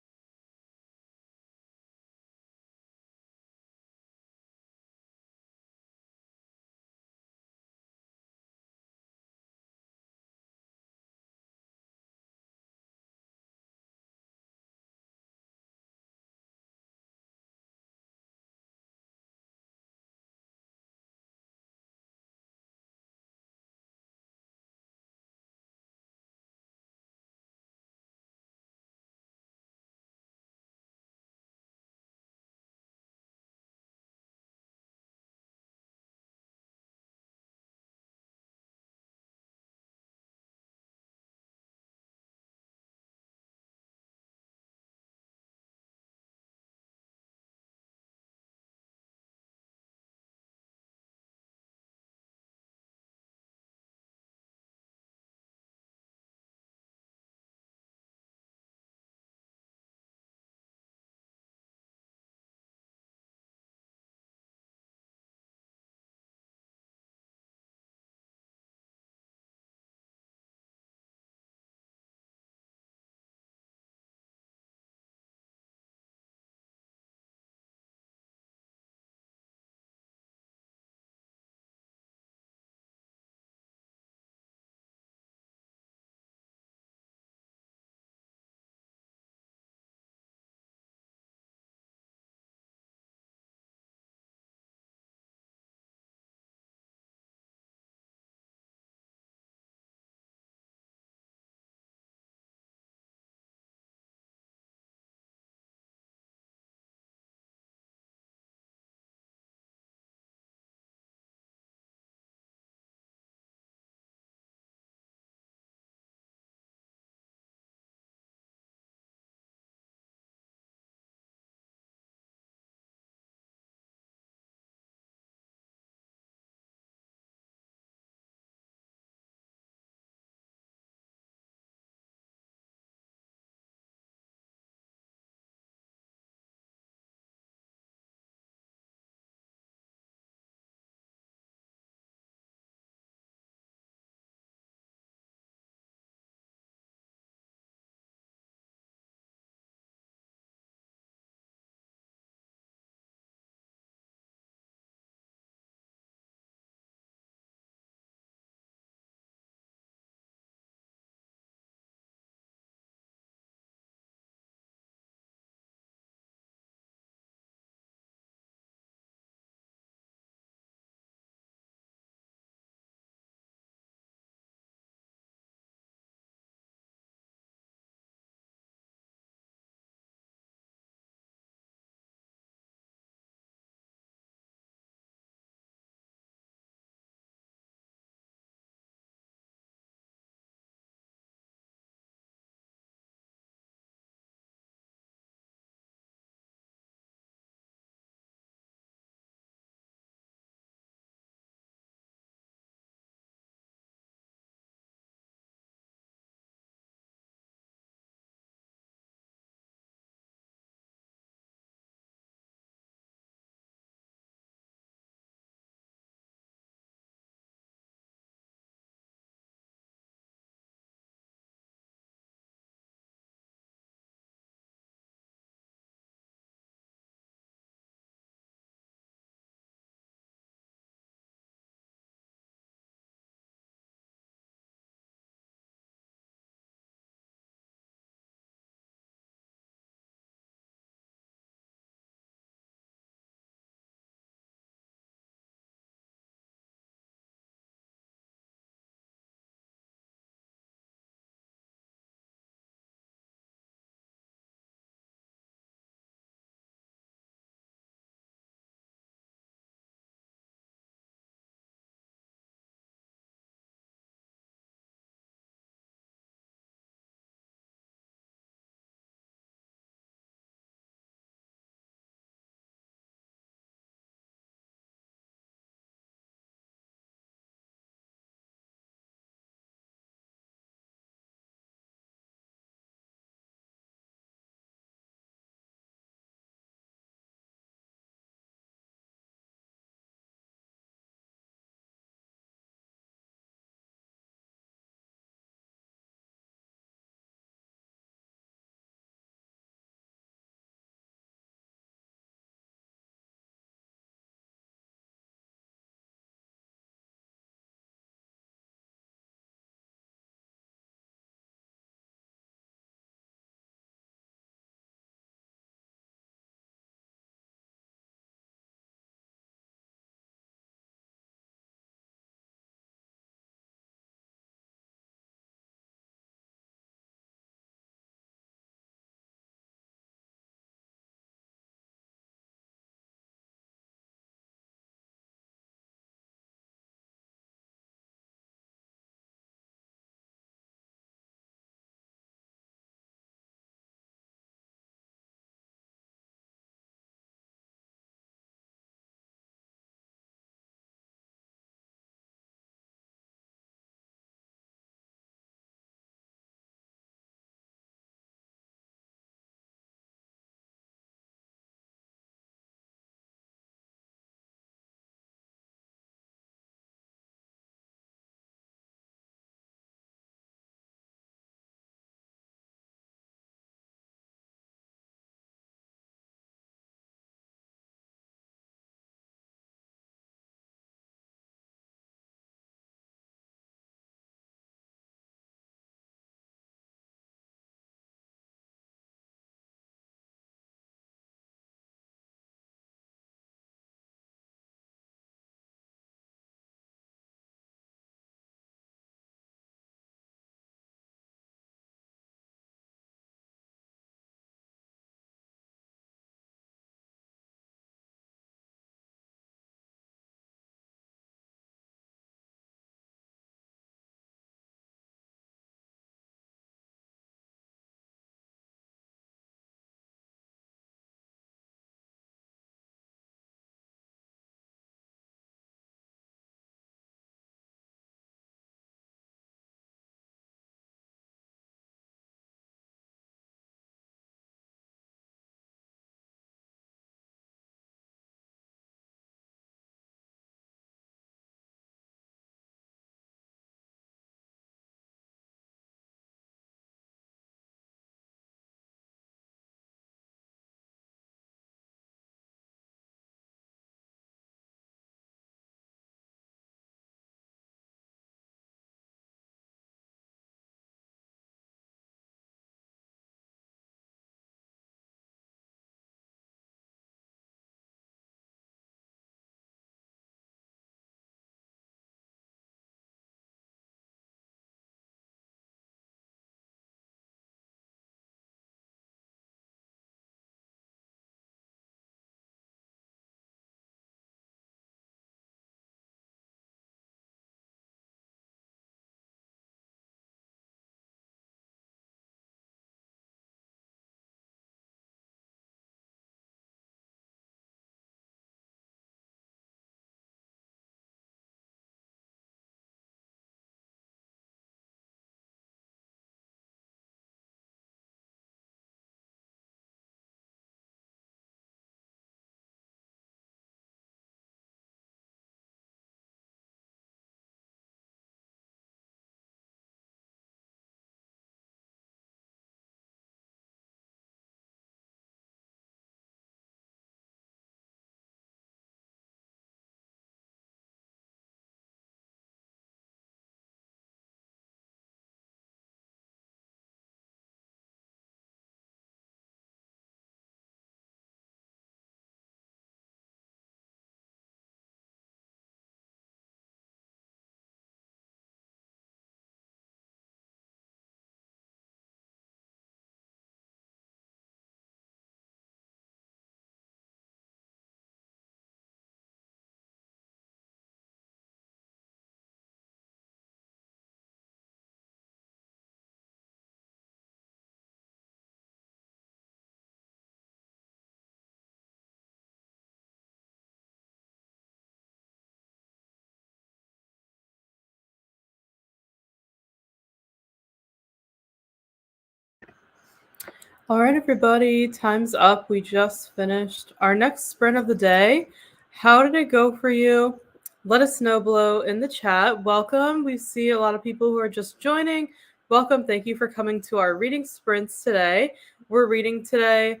All right, everybody, time's up. We just finished our next sprint of the day. How did it go for you? Let us know below in the chat. Welcome. We see a lot of people who are just joining. Welcome. Thank you for coming to our reading sprints today. We're reading today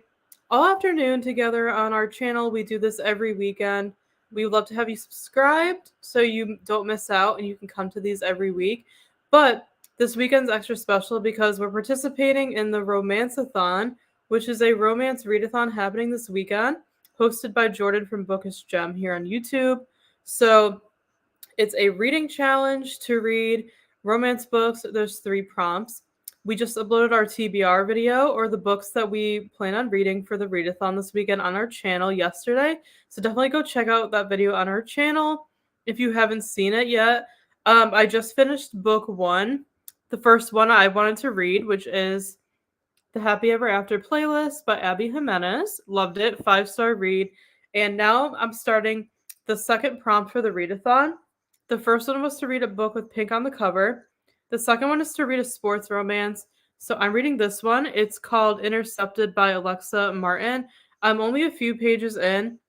all afternoon together on our channel. We do this every weekend. We would love to have you subscribed so you don't miss out and you can come to these every week. But this weekend's extra special because we're participating in the Romanceathon, which is a romance readathon happening this weekend, hosted by Jordan from Bookish Gem here on YouTube. So it's a reading challenge to read romance books. There's 3 prompts. We just uploaded our TBR video, or the books that we plan on reading for the readathon this weekend, on our channel yesterday. So definitely go check out that video on our channel if you haven't seen it yet. I just finished book 1, the first one I wanted to read, which is The Happy Ever After Playlist by Abby Jimenez. Loved it, 5-star read. And now I'm starting the second prompt for the readathon. The first one was to read a book with pink on the cover. The second one is to read a sports romance. So I'm reading this one. It's called Intercepted by Alexa Martin. I'm only a few pages in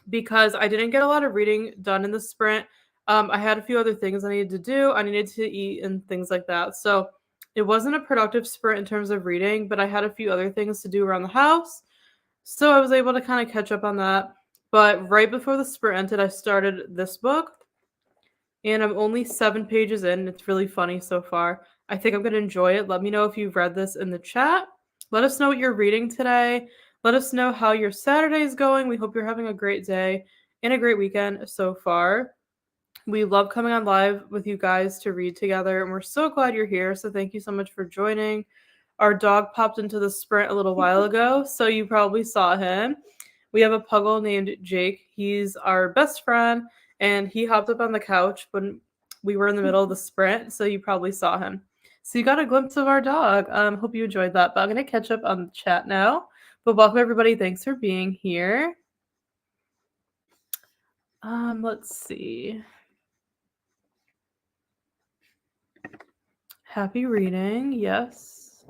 because I didn't get a lot of reading done in the sprint. I had a few other things I needed to do. I needed to eat and things like that. So it wasn't a productive sprint in terms of reading, but I had a few other things to do around the house. So I was able to kind of catch up on that. But right before the sprint ended, I started this book. And I'm only 7 pages in. It's really funny so far. I think I'm going to enjoy it. Let me know if you've read this in the chat. Let us know what you're reading today. Let us know how your Saturday is going. We hope you're having a great day and a great weekend so far. We love coming on live with you guys to read together, and we're so glad you're here. So thank you so much for joining. Our dog popped into the sprint a little while ago, so you probably saw him. We have a puggle named Jake. He's our best friend, and he hopped up on the couch when we were in the middle of the sprint, so you probably saw him. So you got a glimpse of our dog. Hope you enjoyed that. But I'm going to catch up on the chat now. But welcome, everybody. Thanks for being here. Let's see. Happy reading. Yes.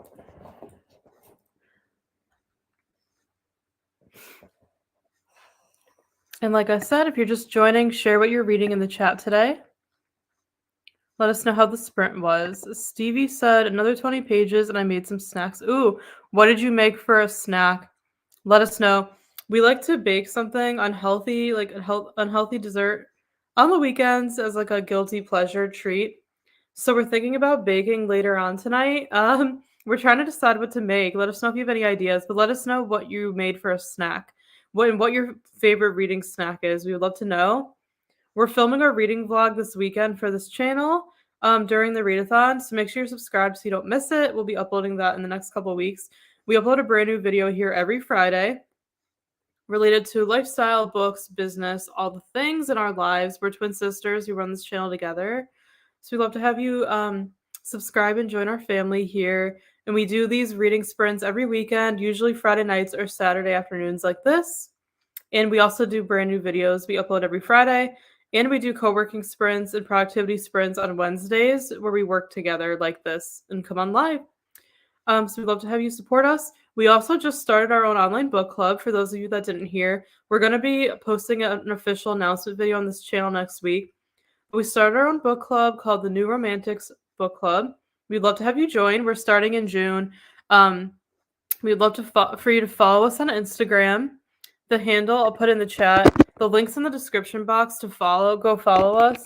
And like I said, if you're just joining, share what you're reading in the chat today. Let us know how the sprint was. Stevie said another 20 pages and I made some snacks. Ooh, what did you make for a snack? Let us know. We like to bake something unhealthy, like unhealthy dessert on the weekends as like a guilty pleasure treat. So we're thinking about baking later on tonight. We're trying to decide what to make. Let us know if you have any ideas, but let us know what you made for a snack. What your favorite reading snack is. We would love to know. We're filming our reading vlog this weekend for this channel during the readathon, so make sure you're subscribed so you don't miss it. We'll be uploading that in the next couple of weeks. We upload a brand new video here every Friday related to lifestyle, books, business, all the things in our lives. We're twin sisters who run this channel together. So we'd love to have you subscribe and join our family here. And we do these reading sprints every weekend, usually Friday nights or Saturday afternoons like this. And we also do brand new videos we upload every Friday. And we do co-working sprints and productivity sprints on Wednesdays where we work together like this and come on live. So we'd love to have you support us. We also just started our own online book club. For those of you that didn't hear, we're going to be posting an official announcement video on this channel next week. We started our own book club called the New Romantics Book Club. We'd love to have you join. We're starting in June. We'd love for you to follow us on Instagram. The handle I'll put in the chat. The link's in the description box to follow. Go follow us.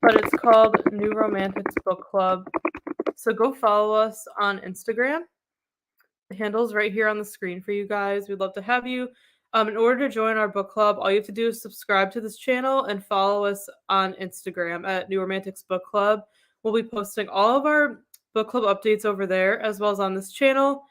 But it's called New Romantics Book Club. So go follow us on Instagram. The handle's right here on the screen for you guys. We'd love to have you. In order to join our book club, all you have to do is subscribe to this channel and follow us on Instagram at New Romantics Book Club. We'll be posting all of our book club updates over there as well as on this channel.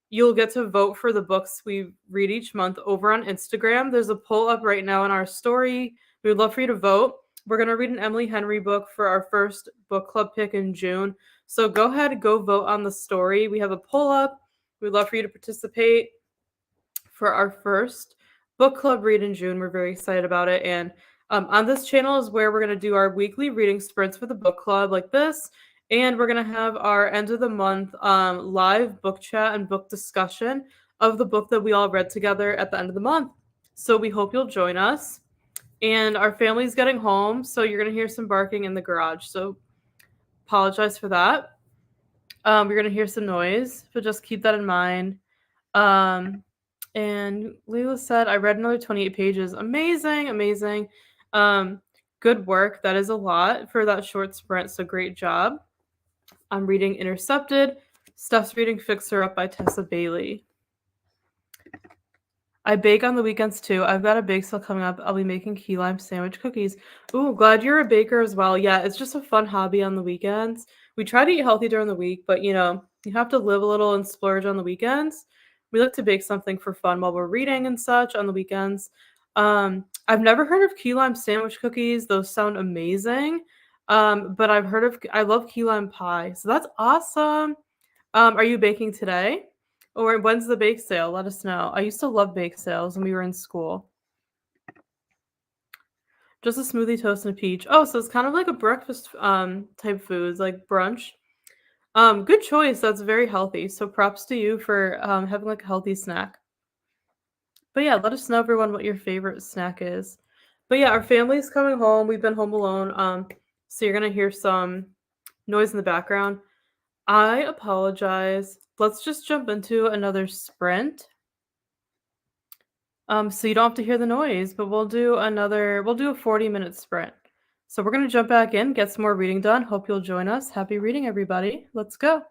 You'll get to vote for the books we read each month over on Instagram. There's a poll up right now in our story. We would love for you to vote. We're going to read an Emily Henry book for our first book club pick in June. So go ahead and go vote on the story. We have a poll up. We'd love for you to participate for our first book club read in June. We're very excited about it. And on this channel is where we're going to do our weekly reading sprints for the book club like this. And we're going to have our end of the month live book chat and book discussion of the book that we all read together at the end of the month. So we hope you'll join us. And our family's getting home, so you're going to hear some barking in the garage. So apologize for that. You're going to hear some noise, but just keep that in mind. And Leila said, I read another 28 pages. Amazing, amazing. Good work. That is a lot for that short sprint, so great job. I'm reading Intercepted. Steph's reading Fix Her Up by Tessa Bailey. I bake on the weekends too. I've got a bake sale coming up. I'll be making key lime sandwich cookies. Ooh, glad you're a baker as well. Yeah, it's just a fun hobby on the weekends. We try to eat healthy during the week, but you have to live a little and splurge on the weekends. We like to bake something for fun while we're reading and such on the weekends. I've never heard of key lime sandwich cookies. Those sound amazing. But I love key lime pie. So that's awesome. Are you baking today? Or when's the bake sale? Let us know. I used to love bake sales when we were in school. Just a smoothie, toast, and a peach. Oh, so it's kind of like a breakfast type foods, like brunch. Good choice. That's very healthy. So props to you for having like a healthy snack. But yeah, let us know, everyone, what your favorite snack is. But yeah, our family's coming home. We've been home alone. So you're gonna hear some noise in the background. I apologize. Let's just jump into another sprint. So you don't have to hear the noise, but we'll do a 40-minute sprint. So we're gonna jump back in, get some more reading done. Hope you'll join us. Happy reading, everybody. Let's go.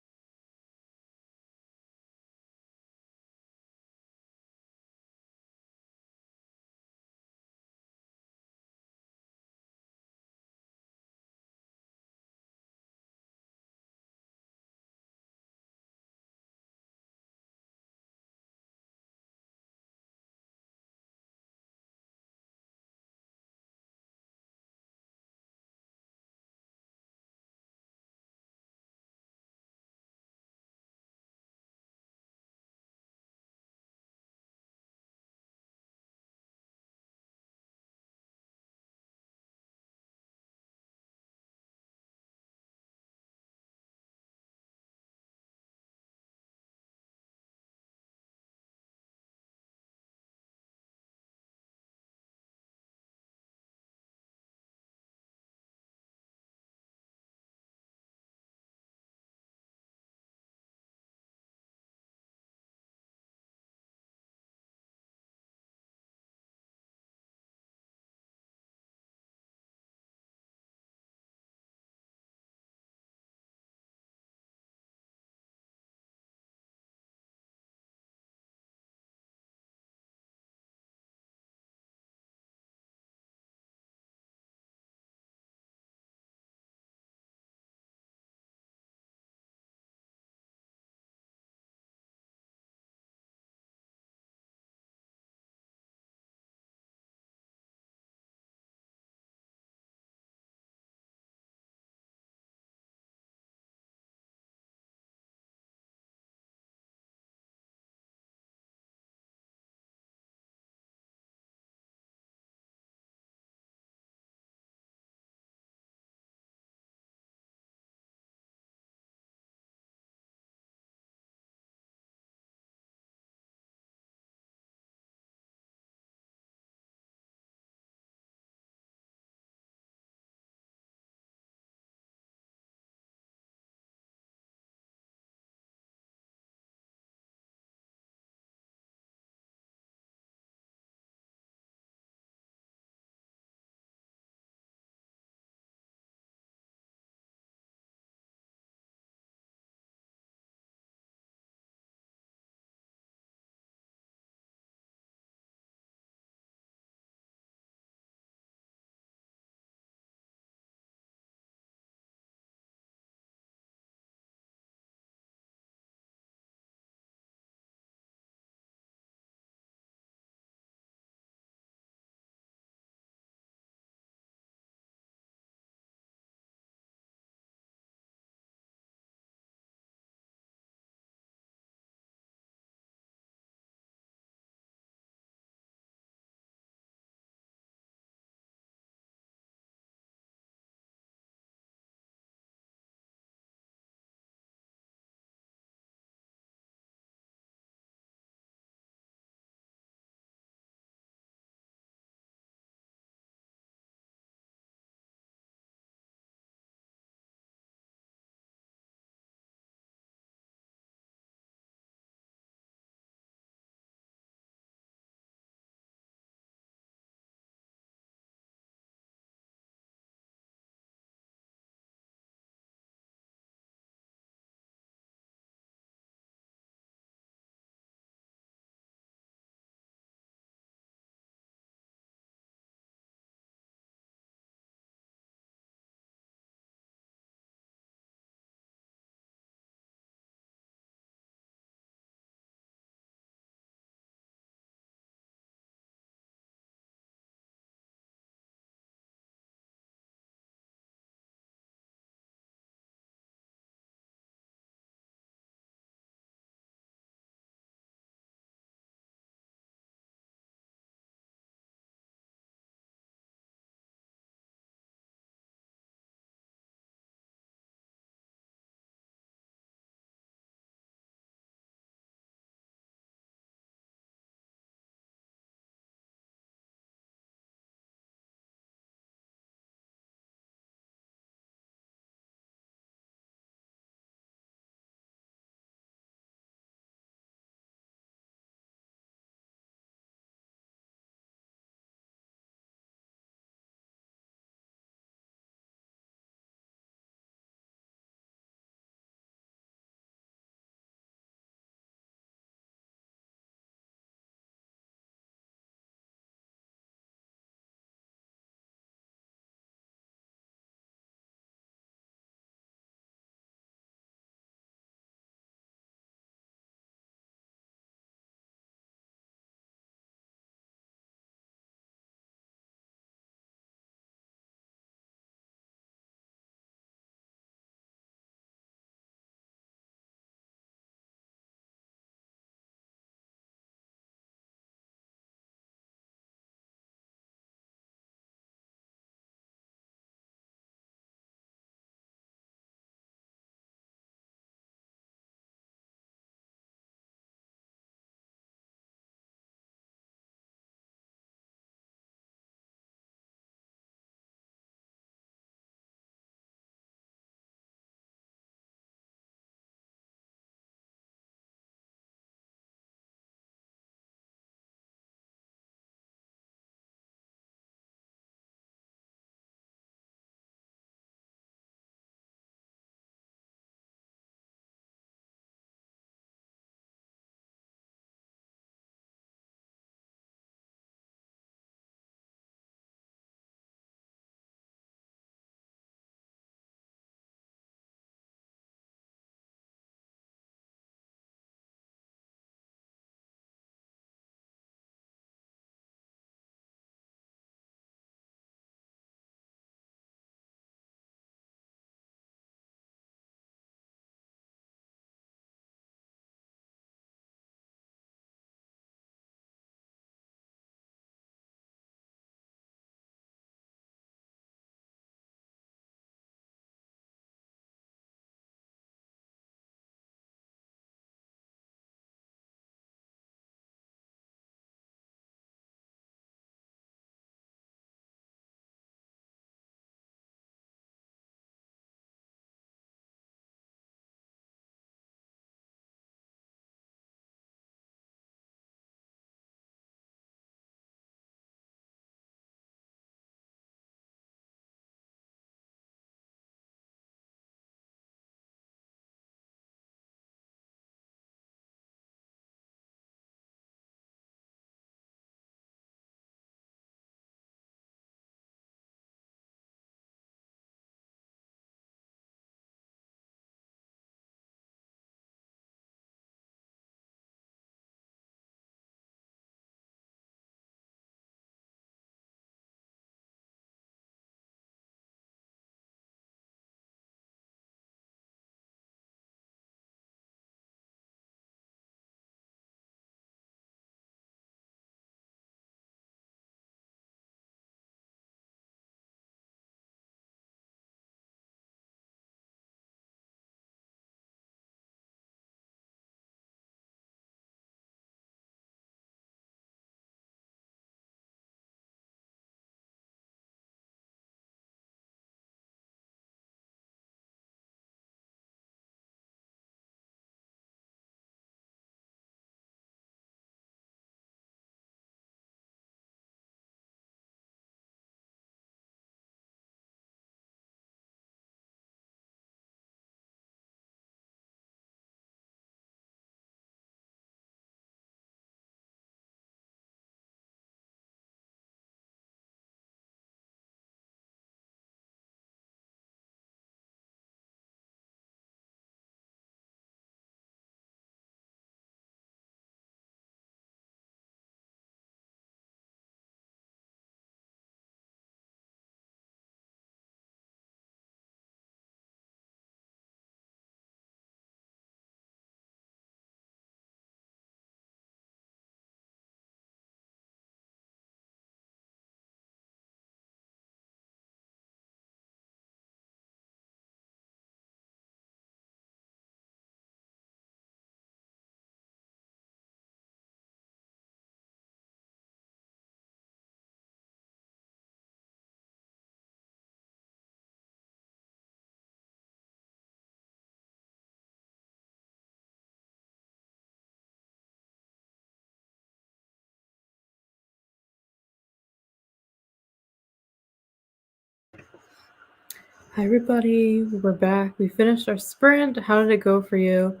Hi everybody, we're back. We finished our sprint. How did it go for you?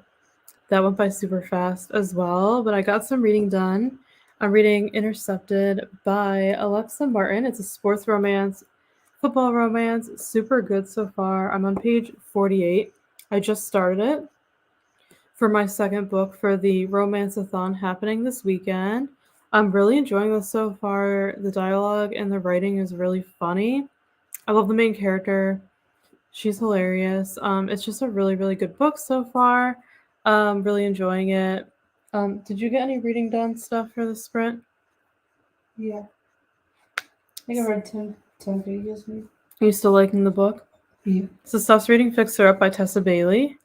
That went by super fast as well, but I got some reading done. I'm reading Intercepted by Alexa Martin. It's a sports romance, football romance, super good so far. I'm on page 48. I just started it for my second book for the Romanceathon happening this weekend. I'm really enjoying this so far. The dialogue and the writing is really funny. I love the main character. She's hilarious. It's just a really, really good book so far. Really enjoying it. Did you get any reading done stuff for the sprint? Yeah. I think I read 10 pages. Maybe. Are you still liking the book? Yeah. So Steph's reading Fixer Up by Tessa Bailey.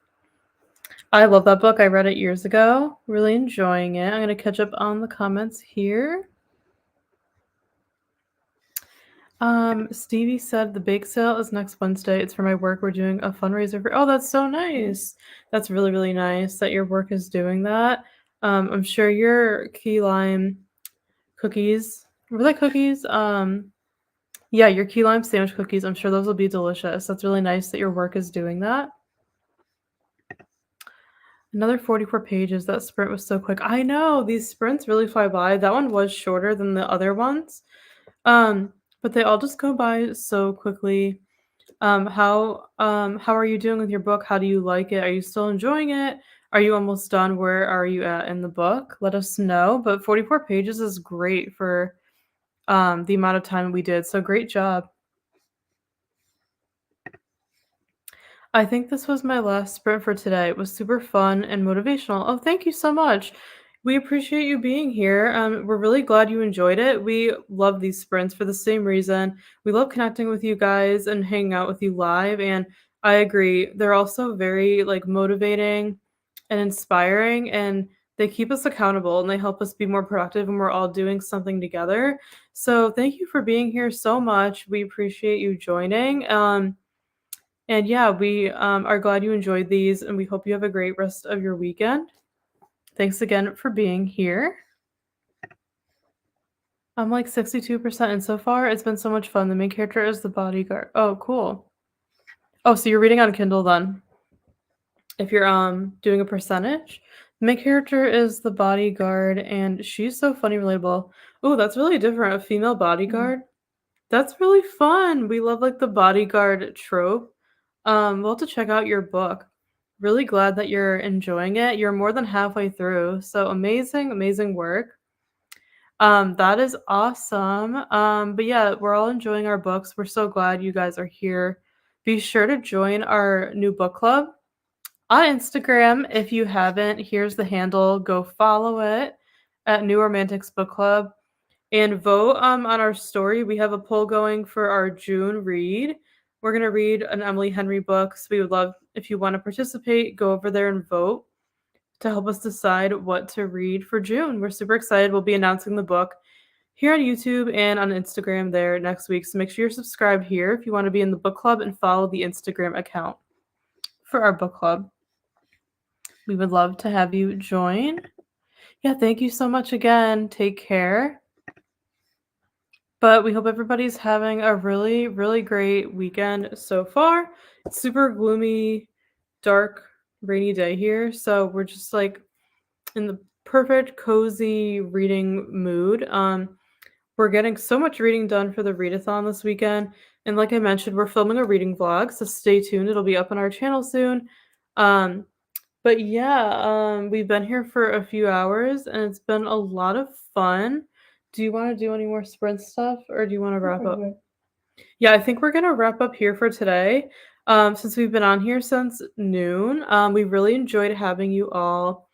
I love that book. I read it years ago. Really enjoying it. I'm going to catch up on the comments here. Stevie said the bake sale is next Wednesday. It's for my work. We're doing a fundraiser for. Oh, that's so nice. That's really, really nice that your work is doing that. I'm sure your key lime cookies. Were they cookies? Yeah, your key lime sandwich cookies. I'm sure those will be delicious. That's really nice that your work is doing that. Another 44 pages. That sprint was so quick. I know these sprints really fly by. That one was shorter than the other ones. But they all just go by so quickly. How are you doing with your book? How do you like it? Are you still enjoying it? Are you almost done? Where are you at in the book? Let us know. But 44 pages is great for the amount of time we did. So great job. I think this was my last sprint for today. It was super fun and motivational. Oh, thank you so much. We appreciate you being here. We're really glad you enjoyed it. We love these sprints for the same reason. We love connecting with you guys and hanging out with you live. And I agree. They're also very like motivating and inspiring, and they keep us accountable and they help us be more productive, and we're all doing something together. So thank you for being here so much. We appreciate you joining. And yeah, we are glad you enjoyed these, and we hope you have a great rest of your weekend. Thanks again for being here. I'm like 62% in so far. It's been so much fun. The main character is the bodyguard. Oh, cool. Oh, so you're reading on Kindle then. If you're doing a percentage, the main character is the bodyguard, and she's so funny, relatable. Oh, that's really different. A female bodyguard. That's really fun. We love like the bodyguard trope. We'll have to check out your book. Really glad that you're enjoying it. You're more than halfway through. So amazing, amazing work. That is awesome. But yeah, we're all enjoying our books. We're so glad you guys are here. Be sure to join our new book club on Instagram. If you haven't, here's the handle. Go follow it at New Romantics Book Club. And vote on our story. We have a poll going for our June read. We're going to read an Emily Henry book. So we would love, if you want to participate, go over there and vote to help us decide what to read for June. We're super excited. We'll be announcing the book here on YouTube and on Instagram there next week. So make sure you're subscribed here if you want to be in the book club, and follow the Instagram account for our book club. We would love to have you join. Yeah, thank you so much again. Take care. But we hope everybody's having a really, really great weekend so far. It's super gloomy, dark, rainy day here. So we're just like in the perfect, cozy reading mood. We're getting so much reading done for the Readathon this weekend. And like I mentioned, we're filming a reading vlog. So stay tuned. It'll be up on our channel soon. But yeah, we've been here for a few hours and it's been a lot of fun. Do you want to do any more sprint stuff, or do you want to wrap up? Yeah, I think we're going to wrap up here for today. Since we've been on here since noon, we really enjoyed having you all.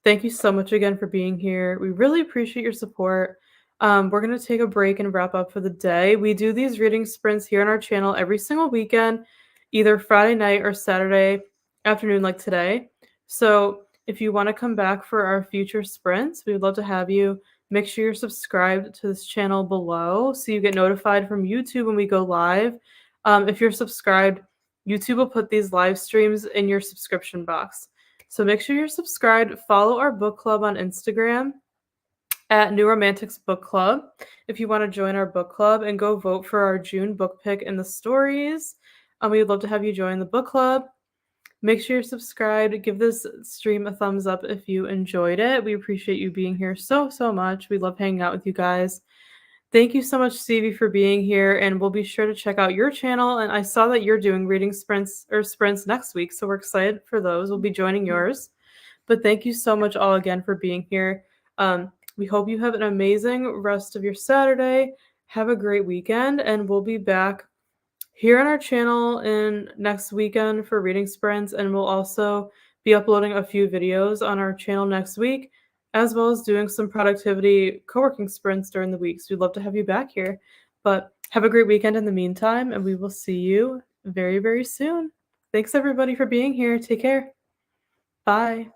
Thank you so much again for being here. We really appreciate your support. We're going to take a break and wrap up for the day. We do these reading sprints here on our channel every single weekend, either Friday night or Saturday afternoon like today. So if you want to come back for our future sprints, we would love to have you. Make sure you're subscribed to this channel below so you get notified from YouTube when we go live. If you're subscribed, YouTube will put these live streams in your subscription box. So make sure you're subscribed. Follow our book club on Instagram at New Romantics Book Club if you want to join our book club, and go vote for our June book pick in the stories. We'd love to have you join the book club. Make sure you're subscribed. Give this stream a thumbs up if you enjoyed it. We appreciate you being here so much. We love hanging out with you guys. Thank you so much, Stevie, for being here, and we'll be sure to check out your channel. And I saw that you're doing reading sprints next week, so we're excited for those. We'll be joining yours. But thank you so much all again for being here. We hope you have an amazing rest of your Saturday. Have a great weekend, and we'll be back here on our channel in next weekend for reading sprints, and we'll also be uploading a few videos on our channel next week, as well as doing some productivity co-working sprints during the week. So we'd love to have you back here. But have a great weekend in the meantime, and we will see you very soon. Thanks everybody for being here. Take care. Bye.